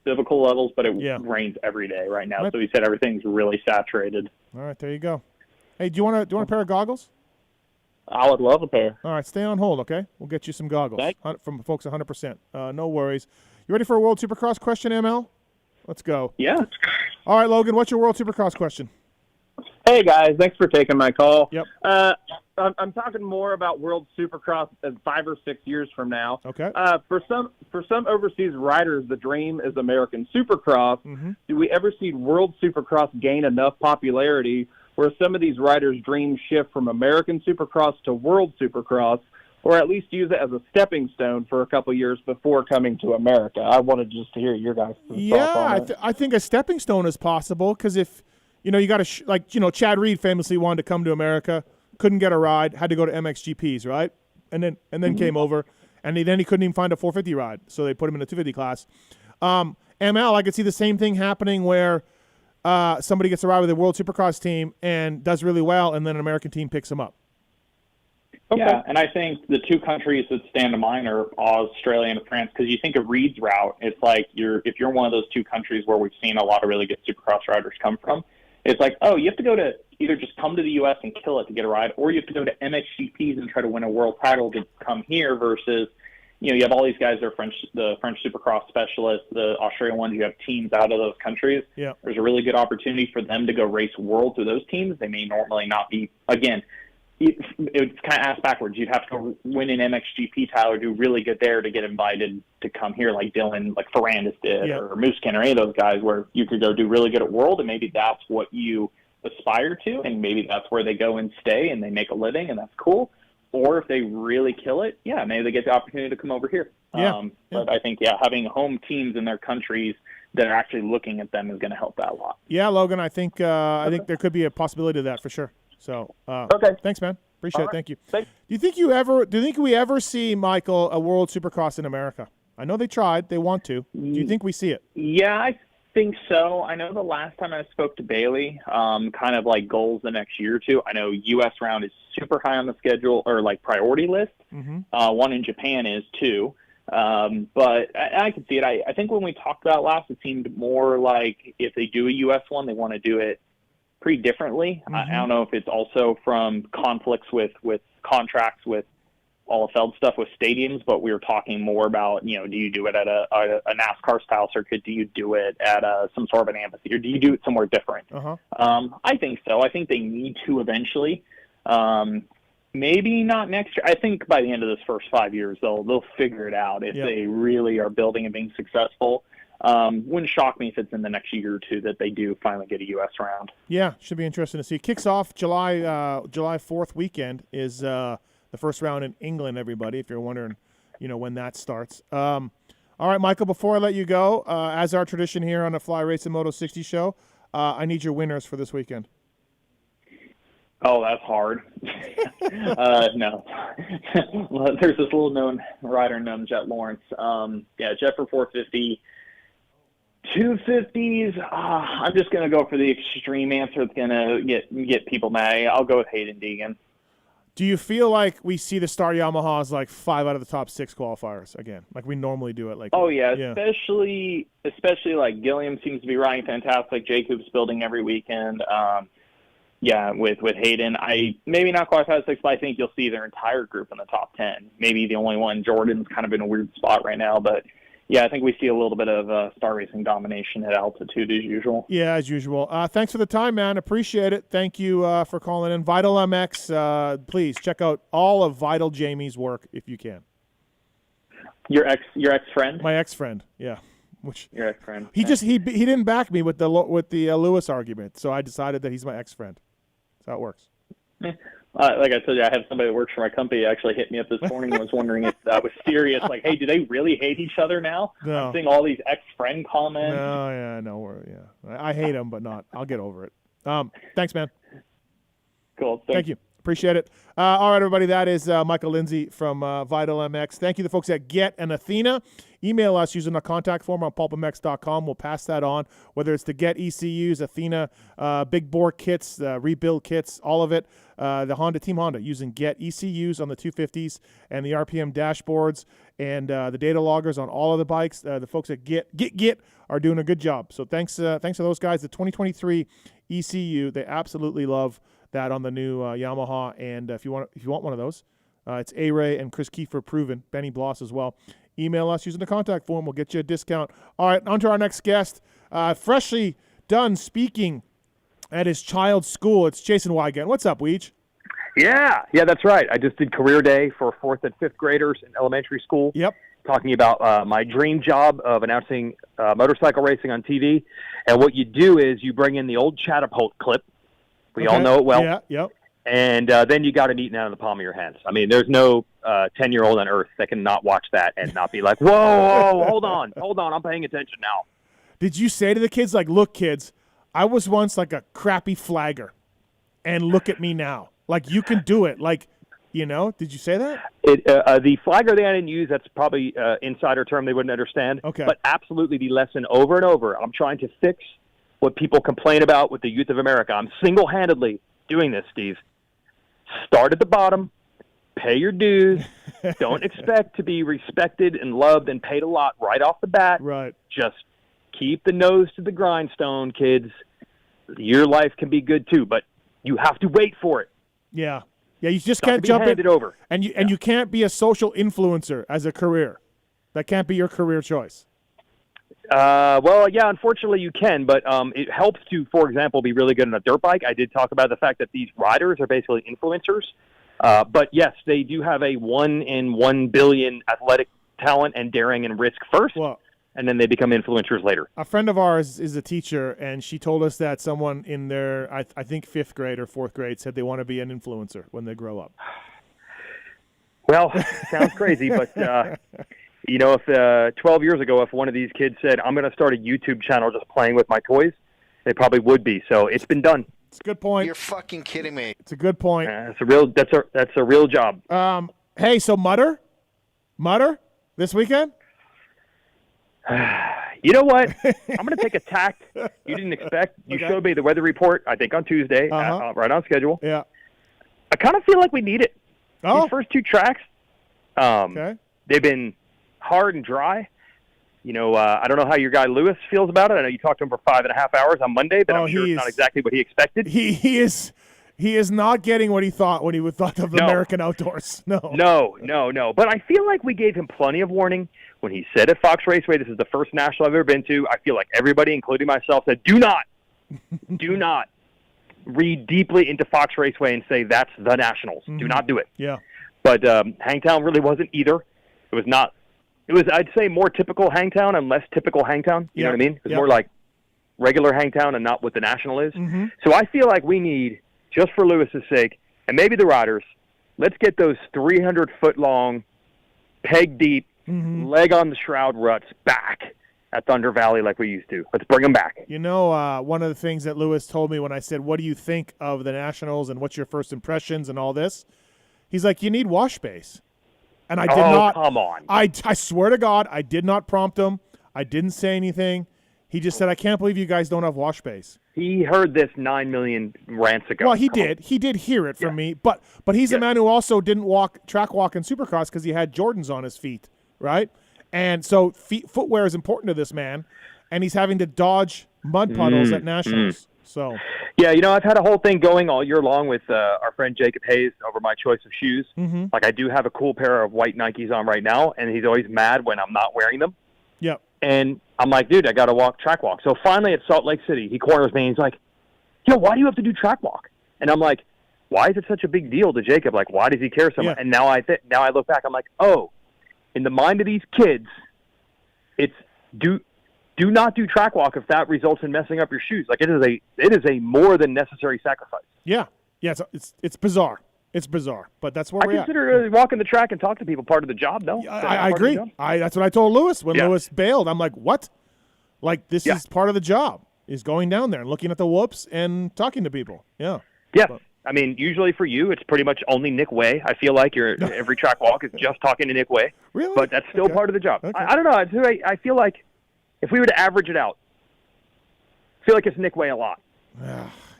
biblical levels, but it rains every day right now. So he said everything's really saturated. All right, there you go. Hey, do you want a pair of goggles? I would love a pair. All right, stay on hold, okay? We'll get you some goggles from folks 100%. No worries. You ready for a World Supercross question, ML? Let's go. Yeah. All right, Logan, what's your World Supercross question? Hey, guys. Thanks for taking my call. Yep. I'm talking more about World Supercross 5 or 6 years from now. Okay. For some overseas riders, the dream is American Supercross. Mm-hmm. Do we ever see World Supercross gain enough popularity where some of these riders' dreams shift from American Supercross to World Supercross, or at least use it as a stepping stone for a couple years before coming to America? I wanted just to hear your guys' thoughts on it. I think a stepping stone is possible because if, you got to, Chad Reed famously wanted to come to America, couldn't get a ride, had to go to MXGPs, right? And then came over, and then he couldn't even find a 450 ride, so they put him in the 250 class. ML, I could see the same thing happening where somebody gets a ride with a World Supercross team and does really well, and then an American team picks him up. Okay. Yeah, and I think the two countries that stand to mind are Australia and France, because you think of Reed's route, it's like if you're one of those two countries where we've seen a lot of really good Supercross riders come from, it's like, oh, you have to go to either just come to the U.S. and kill it to get a ride, or you have to go to MXGPs and try to win a world title to come here versus, you have all these guys that are the French Supercross specialists, the Australian ones, you have teams out of those countries. Yeah. There's a really good opportunity for them to go race world through those teams. They may normally not be, again, it's kind of asked backwards. You'd have to go win an MXGP title or do really good there to get invited to come here like Dylan, like Ferrandis did, or Muskin or any of those guys where you could go do really good at world, and maybe that's what you aspire to, and maybe that's where they go and stay and they make a living, and that's cool. Or if they really kill it, maybe they get the opportunity to come over here. But I think, having home teams in their countries that are actually looking at them is going to help that a lot. Yeah, Logan, I think there could be a possibility of that for sure. So, okay, thanks, man. Appreciate it. Thank you. Thanks. Do you think we ever see, Michael, a World Supercross in America? I know they tried. They want to. Do you think we see it? Yeah, I think so. I know the last time I spoke to Bailey, kind of like goals the next year or two. I know U.S. round is super high on the schedule or like priority list. One in Japan is too. But I can see it. I think when we talked about last, it seemed more like if they do a U.S. one, they want to do it pretty differently. I don't know if it's also from conflicts with contracts with all the Feld stuff with stadiums, but we were talking more about, do you do it at a NASCAR style circuit? Do you do it at some sort of an amphitheater? Do you do it somewhere different? I think so. I think they need to eventually. Maybe not next year. I think by the end of this first 5 years, they'll figure it out if they really are building and being successful. Wouldn't shock me if it's in the next year or two that they do finally get a U.S. round. Yeah, should be interesting to see. It kicks off July 4th weekend is the first round in England, everybody, if you're wondering, when that starts. All right, Michael, before I let you go, as our tradition here on the Fly Racing Moto 60 show, I need your winners for this weekend. Oh, that's hard. No. Well, there's this little known rider named Jet Lawrence. Jet for 450. 250s, I'm just going to go for the extreme answer that's going to get people mad. I'll go with Hayden Deegan. Do you feel like we see the Star Yamahas like 5 out of the top 6 qualifiers again, like we normally do it? Especially like Gilliam seems to be riding fantastic. Jacob's building every weekend. With Hayden, I maybe not qualify as 6, but I think you'll see their entire group in the top 10. Maybe the only one, Jordan's kind of in a weird spot right now, but I think we see a little bit of Star Racing domination at altitude as usual. Yeah, as usual. Thanks for the time, man. Appreciate it. Thank you for calling in. Vital MX, please check out all of Vital Jamie's work if you can. Your ex-friend? My ex-friend, yeah. Your ex-friend. He didn't back me with the Lewis argument, so I decided that he's my ex-friend. That's how it works. Like I told you, I have somebody that works for my company actually hit me up this morning and was wondering if that was serious. Like, hey, do they really hate each other now? No. I'm seeing all these ex-friend comments. I hate them, but not. I'll get over it. Thanks, man. Cool. Thank you. Appreciate it. All right, everybody. That is Michael Lindsay from Vital MX. Thank you to the folks at Get and Athena. Email us using the contact form on pulpmx.com. We'll pass that on, whether it's the Get ECUs, Athena, big bore kits, rebuild kits, all of it. The Team Honda using Get ECUs on the 250s and the RPM dashboards and the data loggers on all of the bikes. The folks at Get are doing a good job. So thanks to those guys. The 2023 ECU, they absolutely love that on the new Yamaha. And if you want one of those, it's A-Ray and Chris Kiefer proven, Benny Bloss as well. Email us using the contact form. We'll get you a discount. All right, on to our next guest. Freshly done speaking at his child's school. It's Jason Weigandt. What's up, Weege? Yeah, that's right. I just did career day for 4th and 5th graders in elementary school. Yep. Talking about my dream job of announcing motorcycle racing on TV. And what you do is you bring in the old Chatterbolt clip, We all know it well. Yeah, yep. And then you got it eaten out of the palm of your hands. I mean, there's no 10-year-old on earth that can not watch that and not be like, whoa, hold on, I'm paying attention now. Did you say to the kids, like, look, kids, I was once like a crappy flagger, and look at me now. Like, you can do it. Like, did you say that? The flagger thing I didn't use, that's probably insider term they wouldn't understand. Okay. But absolutely the lesson over and over. I'm trying to fix what people complain about with the youth of America. I'm single-handedly doing this, Steve. Start at the bottom, pay your dues. Don't expect to be respected and loved and paid a lot right off the bat. Right. Just keep the nose to the grindstone, kids. Your life can be good too, but you have to wait for it. Yeah. Yeah, you just Got to can't be jump handed in. over. And you can't be a social influencer as a career. That can't be your career choice. Well, yeah, unfortunately you can, but it helps to, for example, be really good on a dirt bike. I did talk about the fact that these riders are basically influencers. But yes, they do have a 1 in 1 billion athletic talent and daring and risk first, and then they become influencers later. A friend of ours is a teacher, and she told us that someone in their, I think, 5th grade or 4th grade said they want to be an influencer when they grow up. Well, sounds crazy, but if 12 years ago, if one of these kids said, I'm going to start a YouTube channel just playing with my toys, they probably would be. So it's been done. It's a good point. You're fucking kidding me. It's a good point. That's a real job. Hey, so Mutter this weekend? You know what? I'm going to take a tack you didn't expect. You showed me the weather report, I think, on Tuesday, right on schedule. Yeah. I kind of feel like we need it. Oh. These first 2 tracks, they've been hard and dry. I don't know how your guy Lewis feels about it. I know you talked to him for 5.5 hours on Monday, but I'm sure it's not exactly what he expected. He is not getting what he thought when he thought of American outdoors. No. But I feel like we gave him plenty of warning when he said at Fox Raceway, this is the first national I've ever been to. I feel like everybody, including myself, said, do not read deeply into Fox Raceway and say that's the nationals. Do not do it. Yeah. But Hangtown really wasn't either. It was not. It was, I'd say, more typical Hangtown and less typical Hangtown. You know what I mean? It was more like regular Hangtown and not what the national is. Mm-hmm. So I feel like we need, just for Lewis's sake, and maybe the riders, let's get those 300-foot-long, peg-deep, leg on the shroud ruts back at Thunder Valley like we used to. Let's bring them back. One of the things that Lewis told me when I said, what do you think of the Nationals and what's your first impressions and all this? He's like, you need wash base. And I did not. Come on. I swear to God, I did not prompt him. I didn't say anything. He just said, I can't believe you guys don't have wash base. He heard this 9 million rants ago. Well, he did. He did hear it from me. But he's a man who also didn't track walk in Supercross because he had Jordans on his feet, right? And so footwear is important to this man, and he's having to dodge mud puddles at Nationals. So, yeah, I've had a whole thing going all year long with our friend Jacob Hayes over my choice of shoes. Mm-hmm. Like, I do have a cool pair of white Nikes on right now, and he's always mad when I'm not wearing them. Yep. And I'm like, dude, I got to track walk. So finally at Salt Lake City, he corners me, and he's like, why do you have to do track walk? And I'm like, why is it such a big deal to Jacob? Like, why does he care so much? And now I look back, I'm like, oh, in the mind of these kids, it's do not do track walk if that results in messing up your shoes. Like, it is a more than necessary sacrifice. Yeah. It's bizarre. It's bizarre, but that's where we're at. I consider walking the track and talking to people part of the job, though. I agree. That's what I told Lewis when Lewis bailed. I'm like, what? Like, this is part of the job, is going down there and looking at the whoops and talking to people. Yeah. Yeah. I mean, usually for you, it's pretty much only Nick Way. I feel like every track walk is just talking to Nick Way. Really? But that's still part of the job. Okay. I don't know. I feel like if we were to average it out, I feel like it's Nick Way a lot.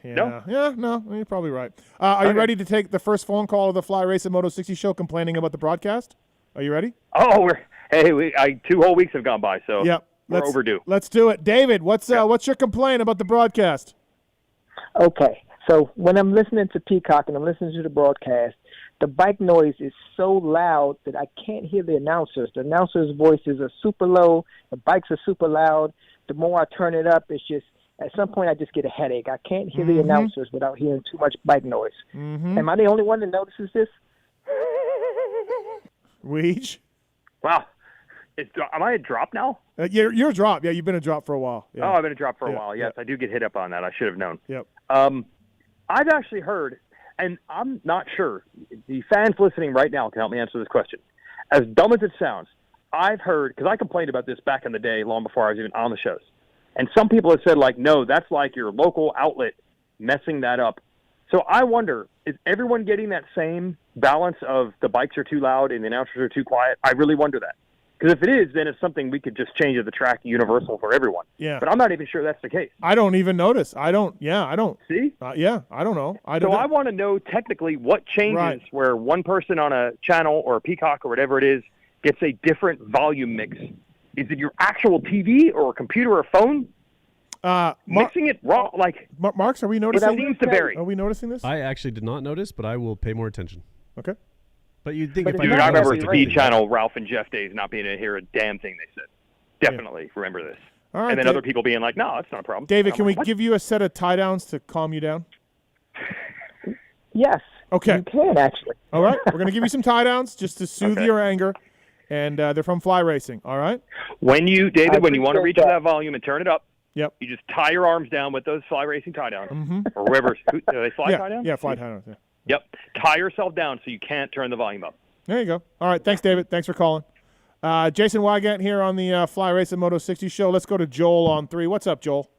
No? Yeah, no, you're probably right. Are you ready to take the first phone call of the Fly Racing Moto 60 show complaining about the broadcast? Are you ready? Oh, 2 whole weeks have gone by, so we're overdue. Let's do it. David, what's your complaint about the broadcast? Okay, so when I'm listening to Peacock and I'm listening to the broadcast, the bike noise is so loud that I can't hear the announcers. The announcers' voices are super low. The bikes are super loud. The more I turn it up, it's just, at some point, I just get a headache. I can't hear the announcers without hearing too much bike noise. Mm-hmm. Am I the only one that notices this? Weege? Wow. Am I a drop now? You're a drop. Yeah, you've been a drop for a while. Yeah. Oh, I've been a drop for a while. Yes, I do get hit up on that. I should have known. Yep. I've actually heard, and I'm not sure, the fans listening right now can help me answer this question. As dumb as it sounds, I've heard, because I complained about this back in the day, long before I was even on the shows. And some people have said, like, no, that's like your local outlet messing that up. So I wonder, is everyone getting that same balance of the bikes are too loud and the announcers are too quiet? I really wonder that. Because if it is, then it's something we could just change at the track universal for everyone. Yeah. But I'm not even sure that's the case. I don't even notice. I don't. See? Yeah, I don't know. I want to know technically what changes where one person on a channel or a Peacock or whatever it is gets a different volume mix. Is it your actual TV or a computer or phone? Mixing it wrong, like Marks, are we noticing? That seems to vary. Are we noticing this? I actually did not notice, but I will pay more attention. Okay. But you'd think Dude, I remember Speed Channel, Ralph and Jeff days not being able to hear a damn thing they said. Definitely remember this. All right, and then Dave. other people being like, no, it's not a problem. David, can we give you a set of tie downs to calm you down? Yes. Okay. You can, actually. All right. We're going to give you some tie downs just to soothe your anger. And they're from Fly Racing. All right? When you want to reach that volume and turn it up, you just tie your arms down with those Fly Racing tie downs. Or whoever. Do they fly tie downs? Yeah, fly tie downs. Yeah. Yep. Tie yourself down so you can't turn the volume up. There you go. All right. Thanks, David. Thanks for calling. Jason Weigandt here on the Fly Racing Moto 60 show. Let's go to Joel on 3. What's up, Joel?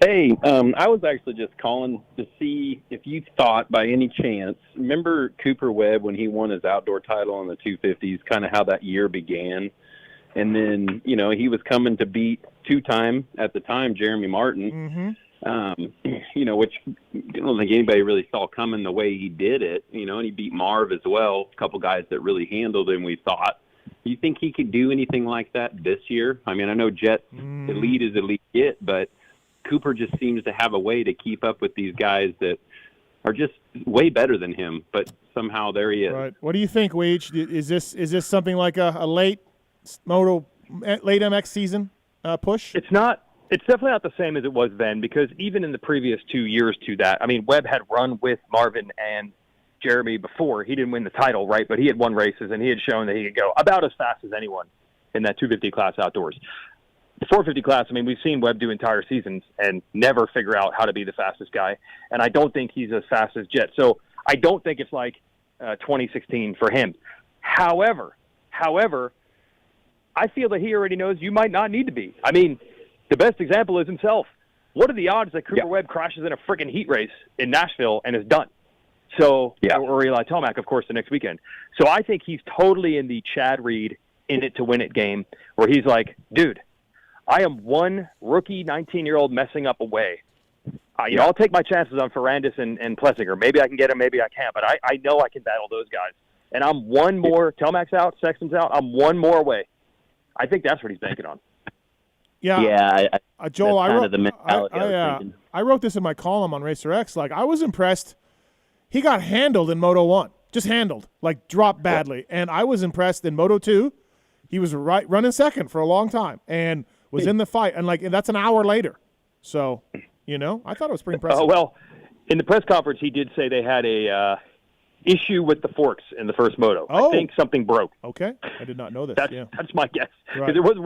Hey, I was actually just calling to see if you thought by any chance, remember Cooper Webb when he won his outdoor title on the 250s, kind of how that year began? And then, he was coming to beat two-time, at the time, Jeremy Martin, which I don't think anybody really saw coming the way he did it, and he beat Marv as well, a couple guys that really handled him, we thought. Do you think he could do anything like that this year? I mean, I know Jet's elite is elite yet, but Cooper just seems to have a way to keep up with these guys that are just way better than him, but somehow there he is. Right. What do you think, Weege? Is this something like a late MX season push? It's not. It's definitely not the same as it was then, because even in the previous 2 years to that, I mean, Webb had run with Marvin and Jeremy before. He didn't win the title, right? But he had won races, and he had shown that he could go about as fast as anyone in that 250 class outdoors. The 450 class, I mean, we've seen Webb do entire seasons and never figure out how to be the fastest guy. And I don't think he's as fast as Jet. So I don't think it's like 2016 for him. However, I feel that he already knows you might not need to be. I mean, the best example is himself. What are the odds that Cooper Webb crashes in a freaking heat race in Nashville and is done? So, or Eli Tomac, of course, the next weekend. So I think he's totally in the Chad Reed in it to win it game, where he's like, dude, I am one rookie 19-year-old messing up away. I'll take my chances on Ferrandis and Plessinger. Maybe I can get him, maybe I can't, but I know I can battle those guys. And I'm one more. Telmac's out, Sexton's out. I'm one more away. I think that's what he's banking on. Yeah. Joel, I wrote the mentality I wrote this in my column on Racer X. Like, I was impressed. He got handled in Moto 1, just handled, like dropped badly. And I was impressed in Moto 2. He was running second for a long time and was in the fight. And that's an hour later. So, I thought it was pretty impressive. Well, in the press conference, he did say they had a issue with the forks in the first moto. I think something broke. Okay. I did not know this. That's my guess. Right. There was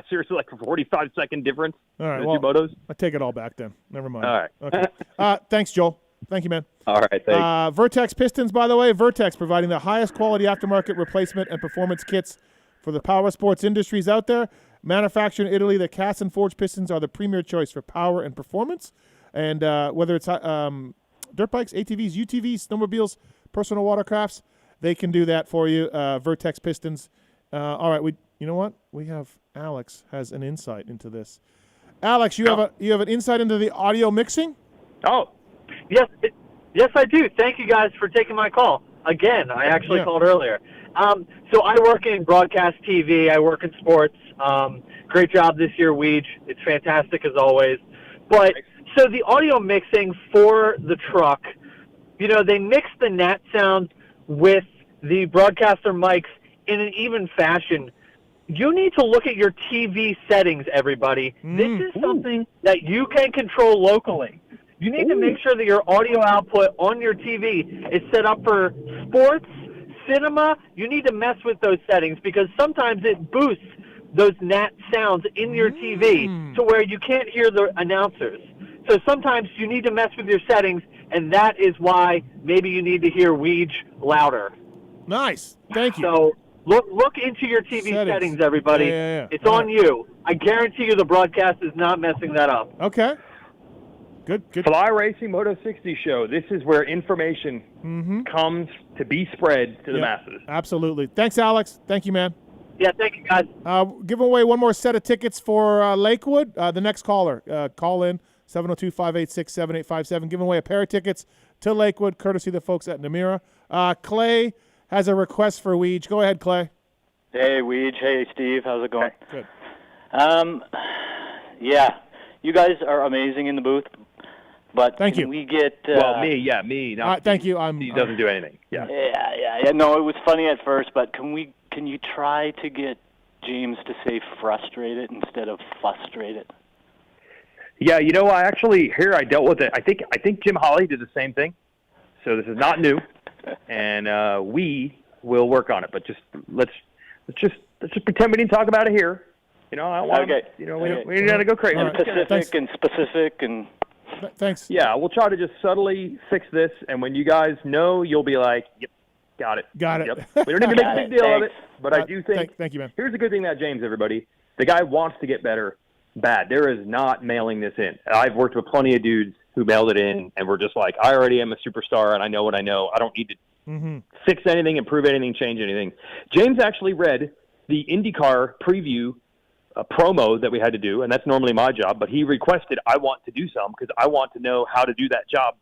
seriously, like a 45-second difference all right, in the two motos. I take it all back then. Never mind. All right. Okay. Thanks, Joel. Thank you, man. All right, thanks. Vertex Pistons, by the way. Vertex providing the highest quality aftermarket replacement and performance kits for the power sports industries out there. Manufactured in Italy, the cast and forged pistons are the premier choice for power and performance. And whether it's dirt bikes, ATVs, UTVs, snowmobiles, personal watercrafts, they can do that for you. Vertex Pistons. All right, you know what? We have Alex has an insight into this. Alex, you have an insight into the audio mixing? Oh, yes, I do. Thank you guys for taking my call. Again, I actually called earlier. So I work in broadcast TV. I work in sports. Great job this year, Weege. It's fantastic as always. But so the audio mixing for the truck, they mix the Nat sound with the broadcaster mics in an even fashion. You need to look at your TV settings, everybody. This is something that you can control locally. You need to make sure that your audio output on your TV is set up for sports, cinema. You need to mess with those settings because sometimes it boosts those Nat sounds in your TV to where you can't hear the announcers. So sometimes you need to mess with your settings, and that is why maybe you need to hear Weege louder. Nice. Thank you. So look into your TV settings, everybody. Yeah. It's on you. I guarantee you the broadcast is not messing that up. Okay. Good. Fly Racing Moto 60 show. This is where information comes to be spread to the masses. Absolutely. Thanks, Alex. Thank you, man. Yeah, thank you, guys. Give away one more set of tickets for Lakewood. The next caller, call in 702-586-7857. Giving away a pair of tickets to Lakewood, courtesy of the folks at Namira. Clay has a request for Weege. Go ahead, Clay. Hey, Weege. Hey, Steve. How's it going? Good. Yeah, you guys are amazing in the booth. But thank you. We get me. Not thank you. He doesn't do anything. Yeah. No, it was funny at first, but can you try to get James to say frustrated instead of frustrated? Yeah, I dealt with it. I think Jim Hawley did the same thing. So this is not new, and we will work on it. But let's just pretend we didn't talk about it here. I don't want we got to go crazy. And specific and. Thanks. Yeah, we'll try to just subtly fix this, and when you guys know, you'll be like, "Yep, got it." Yep. We don't need to make a big deal of it, but I do think. Thank you, man. Here's the good thing about James, everybody. The guy wants to get better bad. There is not mailing this in. I've worked with plenty of dudes who mailed it in, and we're just like, I already am a superstar, and I know what I know. I don't need to fix anything, improve anything, change anything. James actually read the IndyCar preview promo that we had to do, and that's normally my job, but he requested I want to do some because I want to know how to do that job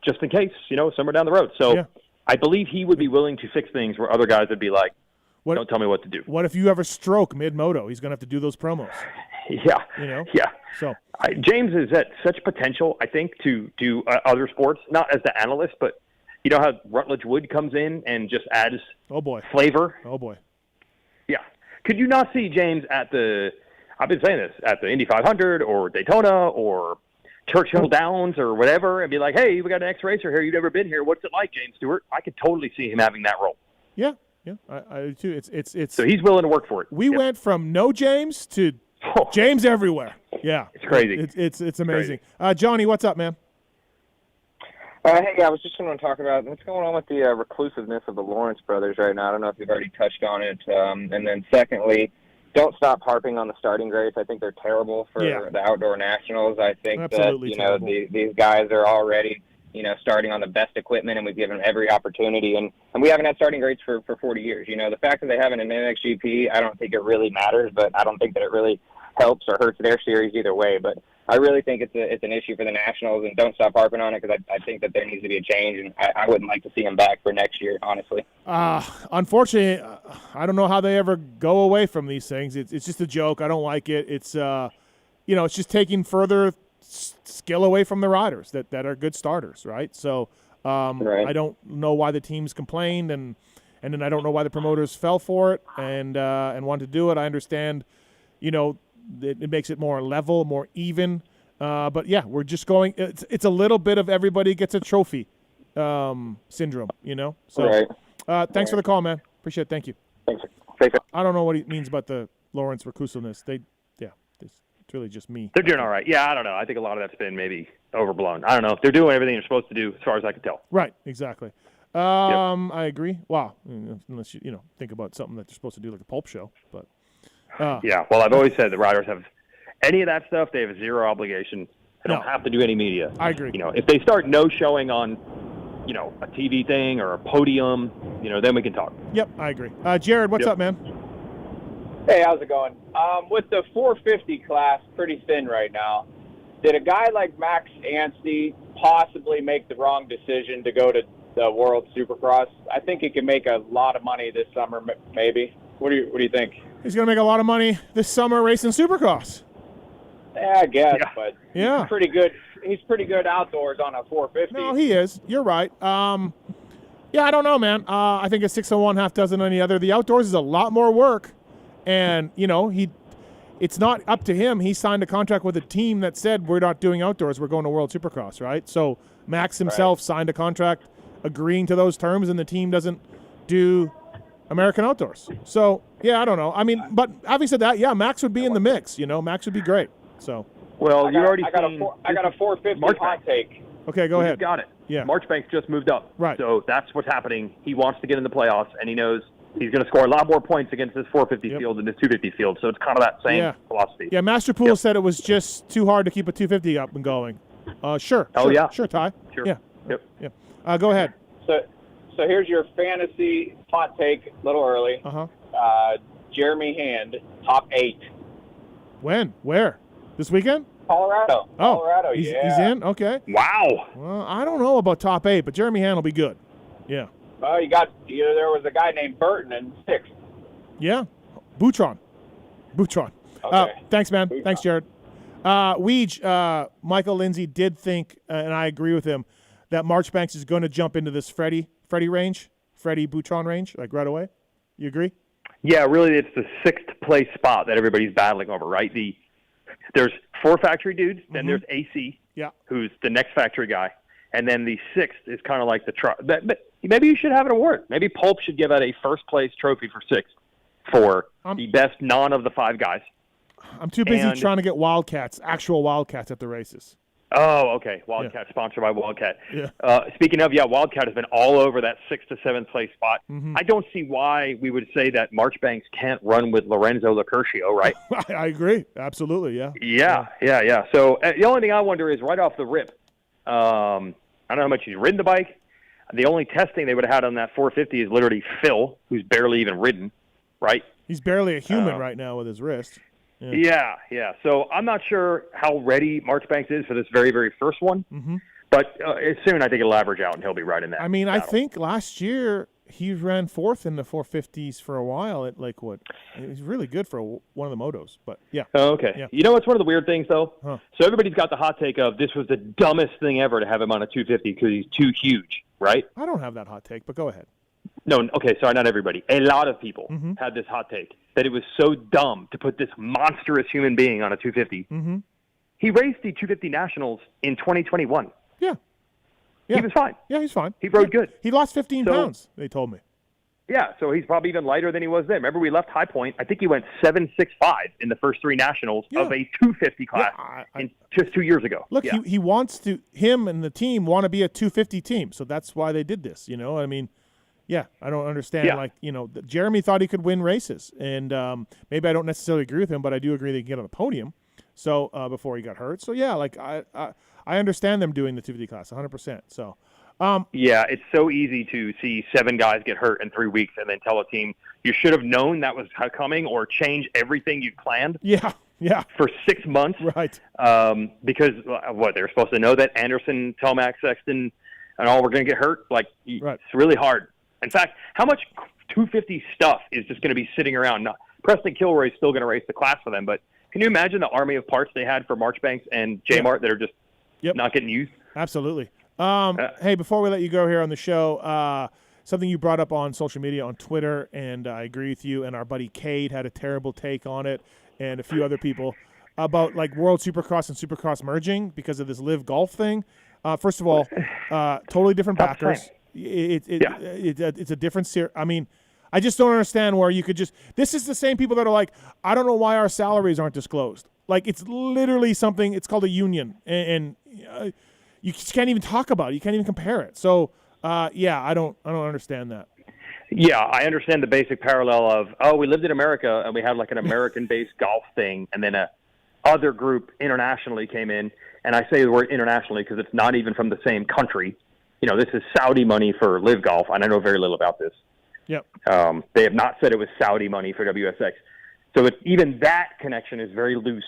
just in case, somewhere down the road. So I believe he would be willing to fix things where other guys would be like, don't tell me what to do. What if you have a stroke mid-moto? He's going to have to do those promos. Yeah. Yeah. So James is at such potential, I think, to do other sports, not as the analyst, but you know how Rutledge Wood comes in and just adds flavor? Oh, boy. Yeah. Could you not see James at I've been saying this, at the Indy 500 or Daytona or Churchill Downs or whatever and be like, hey, we got an ex-racer here. You've never been here. What's it like, James Stewart? I could totally see him having that role. Yeah, I do too. It's so he's willing to work for it. We went from no James to James everywhere. Yeah. It's crazy. It's amazing. Johnny, what's up, man? Hey, I was just going to talk about what's going on with the reclusiveness of the Lawrence brothers right now. I don't know if you've already touched on it. And then secondly, don't stop harping on the starting grades. I think they're terrible for the outdoor nationals. I think that, these guys are already, starting on the best equipment, and we've given them every opportunity. And we haven't had starting grades for 40 years. The fact that they haven't an MXGP, I don't think it really matters, but I don't think that it really helps or hurts their series either way. But I really think it's an issue for the Nationals, and don't stop harping on it because I think that there needs to be a change, and I wouldn't like to see them back for next year, honestly. Unfortunately, I don't know how they ever go away from these things. It's just a joke. I don't like it. It's it's just taking further skill away from the riders that are good starters, right? So I don't know why the teams complained, and then I don't know why the promoters fell for it and wanted to do it. I understand, it makes it more level, more even. But yeah, we're just going. It's a little bit of everybody gets a trophy syndrome, So thanks for the call, man. Appreciate it. Thank you. Thanks. I don't know what he means about the Lawrence reclusiveness. It's really just me. They're doing all right. Yeah, I don't know. I think a lot of that's been maybe overblown. I don't know. They're doing everything they're supposed to do, as far as I can tell. Right. Exactly. I agree. Wow. Unless you think about something that you're supposed to do, like a pulp show, but. Yeah, well, I've always said the riders have any of that stuff. They have zero obligation. They don't have to do any media. I agree. If they start no showing on, a TV thing or a podium, then we can talk. Yep, I agree. Jared, what's up, man? Hey, how's it going? With the 450 class pretty thin right now, did a guy like Max Anstey possibly make the wrong decision to go to the World Supercross? I think he can make a lot of money this summer, maybe. What do you think? He's going to make a lot of money this summer racing Supercross. Yeah, I guess, but yeah, he's pretty good. He's pretty good outdoors on a 450. No, he is. You're right. Yeah, I don't know, man. I think a 601 half dozen on the other. The outdoors is a lot more work, and it's not up to him. He signed a contract with a team that said we're not doing outdoors. We're going to World Supercross, right? So Max himself signed a contract agreeing to those terms, and the team doesn't do American outdoors. So, yeah, I don't know. I mean, but having said that, yeah, Max would be in the mix. Max would be great. So, Well, you already I got a 450 hot take. Okay, go ahead. You got it. Yeah. Marchbanks just moved up. Right. So that's what's happening. He wants to get in the playoffs, and he knows he's going to score a lot more points against this 450 field than this 250 field. So it's kind of that same philosophy. Yeah, Master Pool said it was just too hard to keep a 250 up and going. Sure. Oh, sure, yeah. Sure, Ty. Sure. Yeah. Yep. Yeah. Go ahead. So here's your fantasy hot take, a little early. Jeremy Hand, top 8. When? Where? This weekend? Colorado. Oh, Colorado, he's yeah. in? Okay. Wow. Well, I don't know about top 8, but Jeremy Hand will be good. Yeah. Well, there was a guy named Burton in 6th. Yeah. Boutron. Okay. Thanks, man. Thanks, Jared. Michael Lindsay did think, and I agree with him, that Marchbanks is going to jump into this Freddie Boutron range, like right away. You agree? Yeah, really, it's the 6th place spot that everybody's battling over, right? There's 4 factory dudes, then there's AC, who's the next factory guy, and then the 6th is kind of like the maybe you should have an award. Maybe Pulp should give out a first place trophy for 6th for the best non of the 5 guys. I'm too busy trying to get actual Wildcats at the races. Oh, okay. Wildcat, sponsored by Wildcat. Yeah. Speaking of, Wildcat has been all over that 6th to 7th place spot. Mm-hmm. I don't see why we would say that Marchbanks can't run with Lorenzo Locurcio, right? I agree. Absolutely, yeah. Yeah. So the only thing I wonder is right off the rip, I don't know how much he's ridden the bike. The only testing they would have had on that 450 is literally Phil, who's barely even ridden, right? He's barely a human right now with his wrist. Yeah. So I'm not sure how ready Marchbanks is for this very, very first one. Mm-hmm. But soon I think it'll average out and he'll be right in that. I mean, battle. I think last year he ran 4th in the 450s for a while at Lakewood. He's really good for one of the motos. But yeah. Oh, okay. Yeah. You know what's one of the weird things though? Huh. So everybody's got the hot take of this was the dumbest thing ever to have him on a 250 because he's too huge, right? I don't have that hot take, but go ahead. No, okay, sorry, not everybody. A lot of people had this hot take that it was so dumb to put this monstrous human being on a 250. Mm-hmm. He raced the 250 Nationals in 2021. Yeah. He was fine. Yeah, he's fine. He rode good. He lost 15 pounds, they told me. Yeah, so he's probably even lighter than he was then. Remember, we left High Point. I think he went 7.65 in the first 3 Nationals of a 250 class just 2 years ago. Look, he wants to. Him and the team want to be a 250 team, so that's why they did this. I mean. Yeah, I don't understand. Yeah. Jeremy thought he could win races, and maybe I don't necessarily agree with him, but I do agree they can get on the podium. So before he got hurt, so yeah, I understand them doing the 250 class 100%. So yeah, it's so easy to see 7 guys get hurt in 3 weeks and then tell a team you should have known that was coming or change everything you planned. Yeah. For 6 months, right? Because they're supposed to know that Anderson, Tomac, Sexton, and all were going to get hurt. It's really hard. In fact, how much 250 stuff is just going to be sitting around? Now, Preston Kilroy is still going to race the class for them, but can you imagine the army of parts they had for Marchbanks and J-Mart that are just not getting used? Absolutely. Hey, before we let you go here on the show, something you brought up on social media, on Twitter, and I agree with you, and our buddy Cade had a terrible take on it, and a few other people, about World Supercross and Supercross merging because of this Live Golf thing. First of all, totally different backers. It's a different series. I mean, I just don't understand where you could just. This is the same people that are like, I don't know why our salaries aren't disclosed. It's literally something. It's called a union, and you just can't even talk about it. You can't even compare it. So, I don't understand that. Yeah, I understand the basic parallel of we lived in America and we had an American-based golf thing, and then a other group internationally came in, and I say the word internationally because it's not even from the same country. This is Saudi money for Live Golf, and I know very little about this. Yep. They have not said it was Saudi money for WSX. So even that connection is very loose.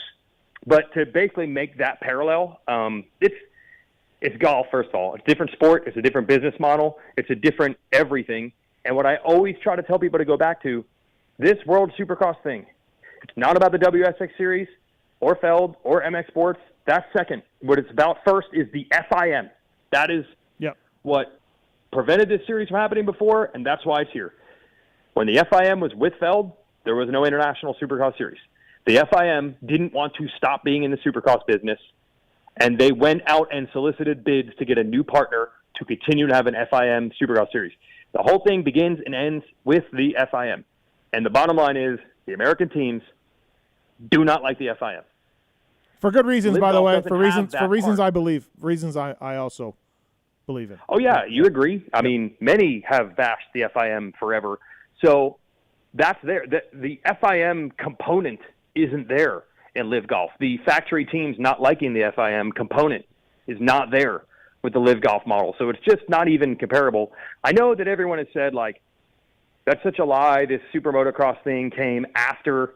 But to basically make that parallel, it's golf, first of all. It's a different sport. It's a different business model. It's a different everything. And what I always try to tell people to go back to, this World Supercross thing, it's not about the WSX Series or Feld or MX Sports. That's second. What it's about first is the FIM. That is what prevented this series from happening before, and that's why it's here. When the FIM was with Feld, there was no International Supercross Series. The FIM didn't want to stop being in the Supercross business, and they went out and solicited bids to get a new partner to continue to have an FIM Supercross Series. The whole thing begins and ends with the FIM. And the bottom line is the American teams do not like the FIM. For good reasons, Live by the Golf way. doesn't For have reasons that I part. believe. Reasons I also believe in. Oh yeah, you agree. I mean, many have bashed the FIM forever. So that's there. The FIM component isn't there in Live Golf. The factory teams not liking the FIM component is not there with the Live Golf model. So it's just not even comparable. I know that everyone has said, like, that's such a lie. This super motocross thing came after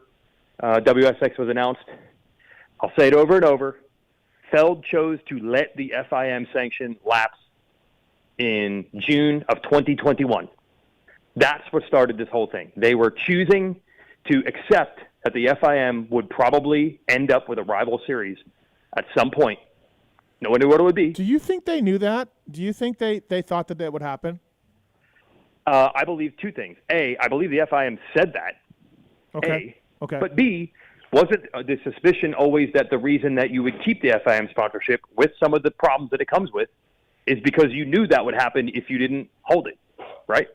WSX was announced. I'll say it over and over. Feld chose to let the FIM sanction lapse in June of 2021. That's what started this whole thing. They were choosing to accept that the FIM would probably end up with a rival series at some point. No one knew what it would be. Do you think they knew that? Do you think they thought that would happen? I believe two things. A, I believe the FIM said that. Okay. Okay. But B, wasn't the suspicion always that the reason that you would keep the FIM sponsorship with some of the problems that it comes with is because you knew that would happen if you didn't hold it, right?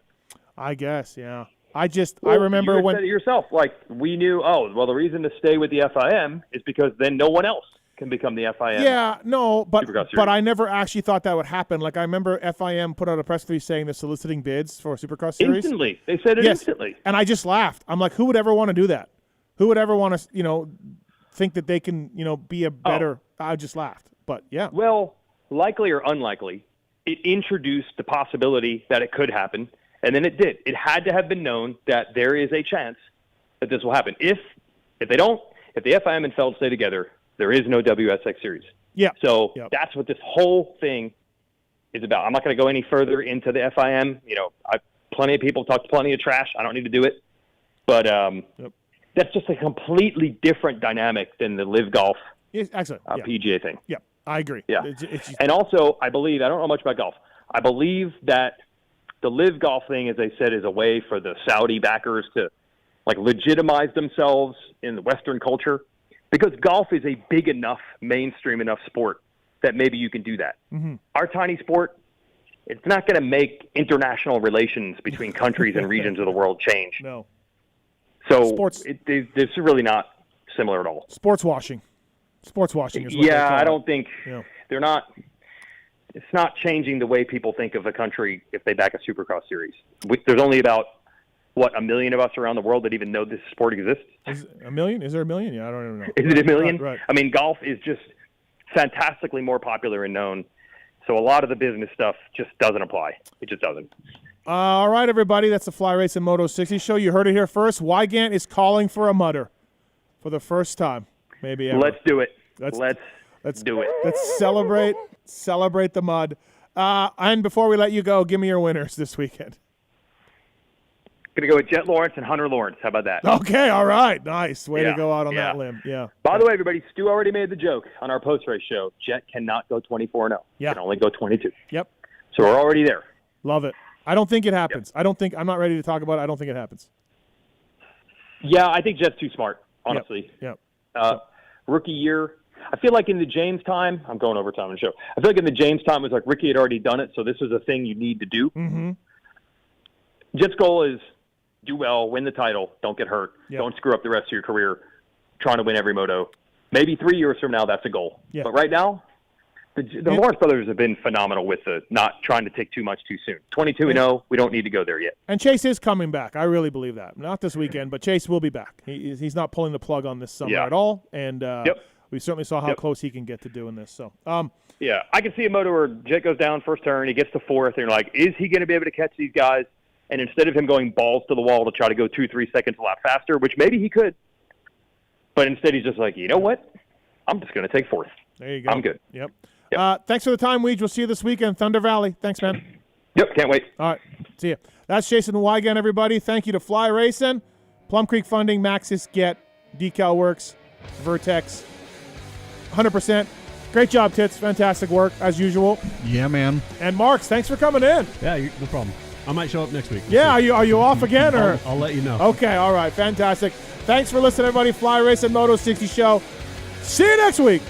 I guess, yeah. I Well, remember you when said it yourself, like, we knew, the reason to stay with the FIM is because then no one else can become the FIM. Yeah, no, but Supercross series. but I never actually thought that would happen. Like, I remember FIM put out a press release saying they're soliciting bids for a Supercross series. Instantly. They said it Yes. instantly. And I just laughed. I'm like, who would ever want to do that? Who would ever want to, think that they can, be a better I just laughed. But yeah. Well, likely or unlikely, it introduced the possibility that it could happen, and then it did. It had to have been known that there is a chance that this will happen. If they don't, if the FIM and Feld stay together, there is no WSX series. Yeah. So that's what this whole thing is about. I'm not going to go any further into the FIM. Plenty of people talk plenty of trash. I don't need to do it. But that's just a completely different dynamic than the Live Golf excellent. PGA thing. Yeah, I agree. Yeah. It's And also, I believe, I don't know much about golf. I believe that the Live Golf thing, as I said, is a way for the Saudi backers to legitimize themselves in the Western culture, because golf is a big enough, mainstream enough sport that maybe you can do that. Mm-hmm. Our tiny sport, it's not going to make international relations between countries and regions of the world change. No. So it's really not similar at all. Sports washing. Sports washing is what they Yeah, call I it. don't think Yeah. they're not. It's not changing the way people think of a country if they back a Supercross series. There's only about, 1 million of us around the world that even know this sport exists. Is it a million? Is there a million? Yeah, I don't even know. Is it a million? Right. I mean, golf is just fantastically more popular and known. So a lot of the business stuff just doesn't apply. It just doesn't. All right, everybody. That's the Fly Racing Moto 60 show. You heard it here first. Weigandt is calling for a mutter for the first time, maybe ever. Let's do it. Let's do it. Let's celebrate the mud. And before we let you go, give me your winners this weekend. Going to go with Jet Lawrence and Hunter Lawrence. How about that? Okay, all right. Nice. Way to Yeah, go out on yeah. that limb. Yeah. By the way, everybody, Stu already made the joke on our post-race show. Jet cannot go 24-0. Yeah. Can only go 22. Yep. So we're already there. Love it. I don't think it happens. I'm not ready to talk about it. I don't think it happens. Yeah, I think Jet's too smart, honestly. Yep. Rookie year, I feel like in the James time, I'm going over time on the show. I feel like in the James time, it was like Ricky had already done it, so this is a thing you need to do. Mm-hmm. Jet's goal is do well, win the title, don't get hurt, don't screw up the rest of your career trying to win every moto. Maybe 3 years from now, that's a goal. Yeah. But right now, the Lawrence brothers have been phenomenal with the not trying to take too much too soon. 22-0, we don't need to go there yet. And Chase is coming back. I really believe that. Not this weekend, but Chase will be back. He's not pulling the plug on this summer at all. And we certainly saw how close he can get to doing this. So, yeah, I can see a moto where Jet goes down first turn, he gets to fourth, and you're like, is he going to be able to catch these guys? And instead of him going balls to the wall to try to go 2-3 seconds a lap faster, which maybe he could, but instead he's just like, you know what? I'm just going to take fourth. There you go. I'm good. Yep. Thanks for the time, Weege. We'll see you this weekend, Thunder Valley. Thanks, man. Yep, can't wait. All right, see ya. That's Jason Weigandt, everybody. Thank you to Fly Racing, Plum Creek Funding, Maxis Get, Decal Works, Vertex, 100%. Great job, Tits. Fantastic work, as usual. Yeah, man. And Marks, thanks for coming in. Yeah, no problem. I might show up next week. Yeah, are you off again? Or I'll let you know. Okay, all right, fantastic. Thanks for listening, everybody. Fly Racing Moto 60 show. See you next week.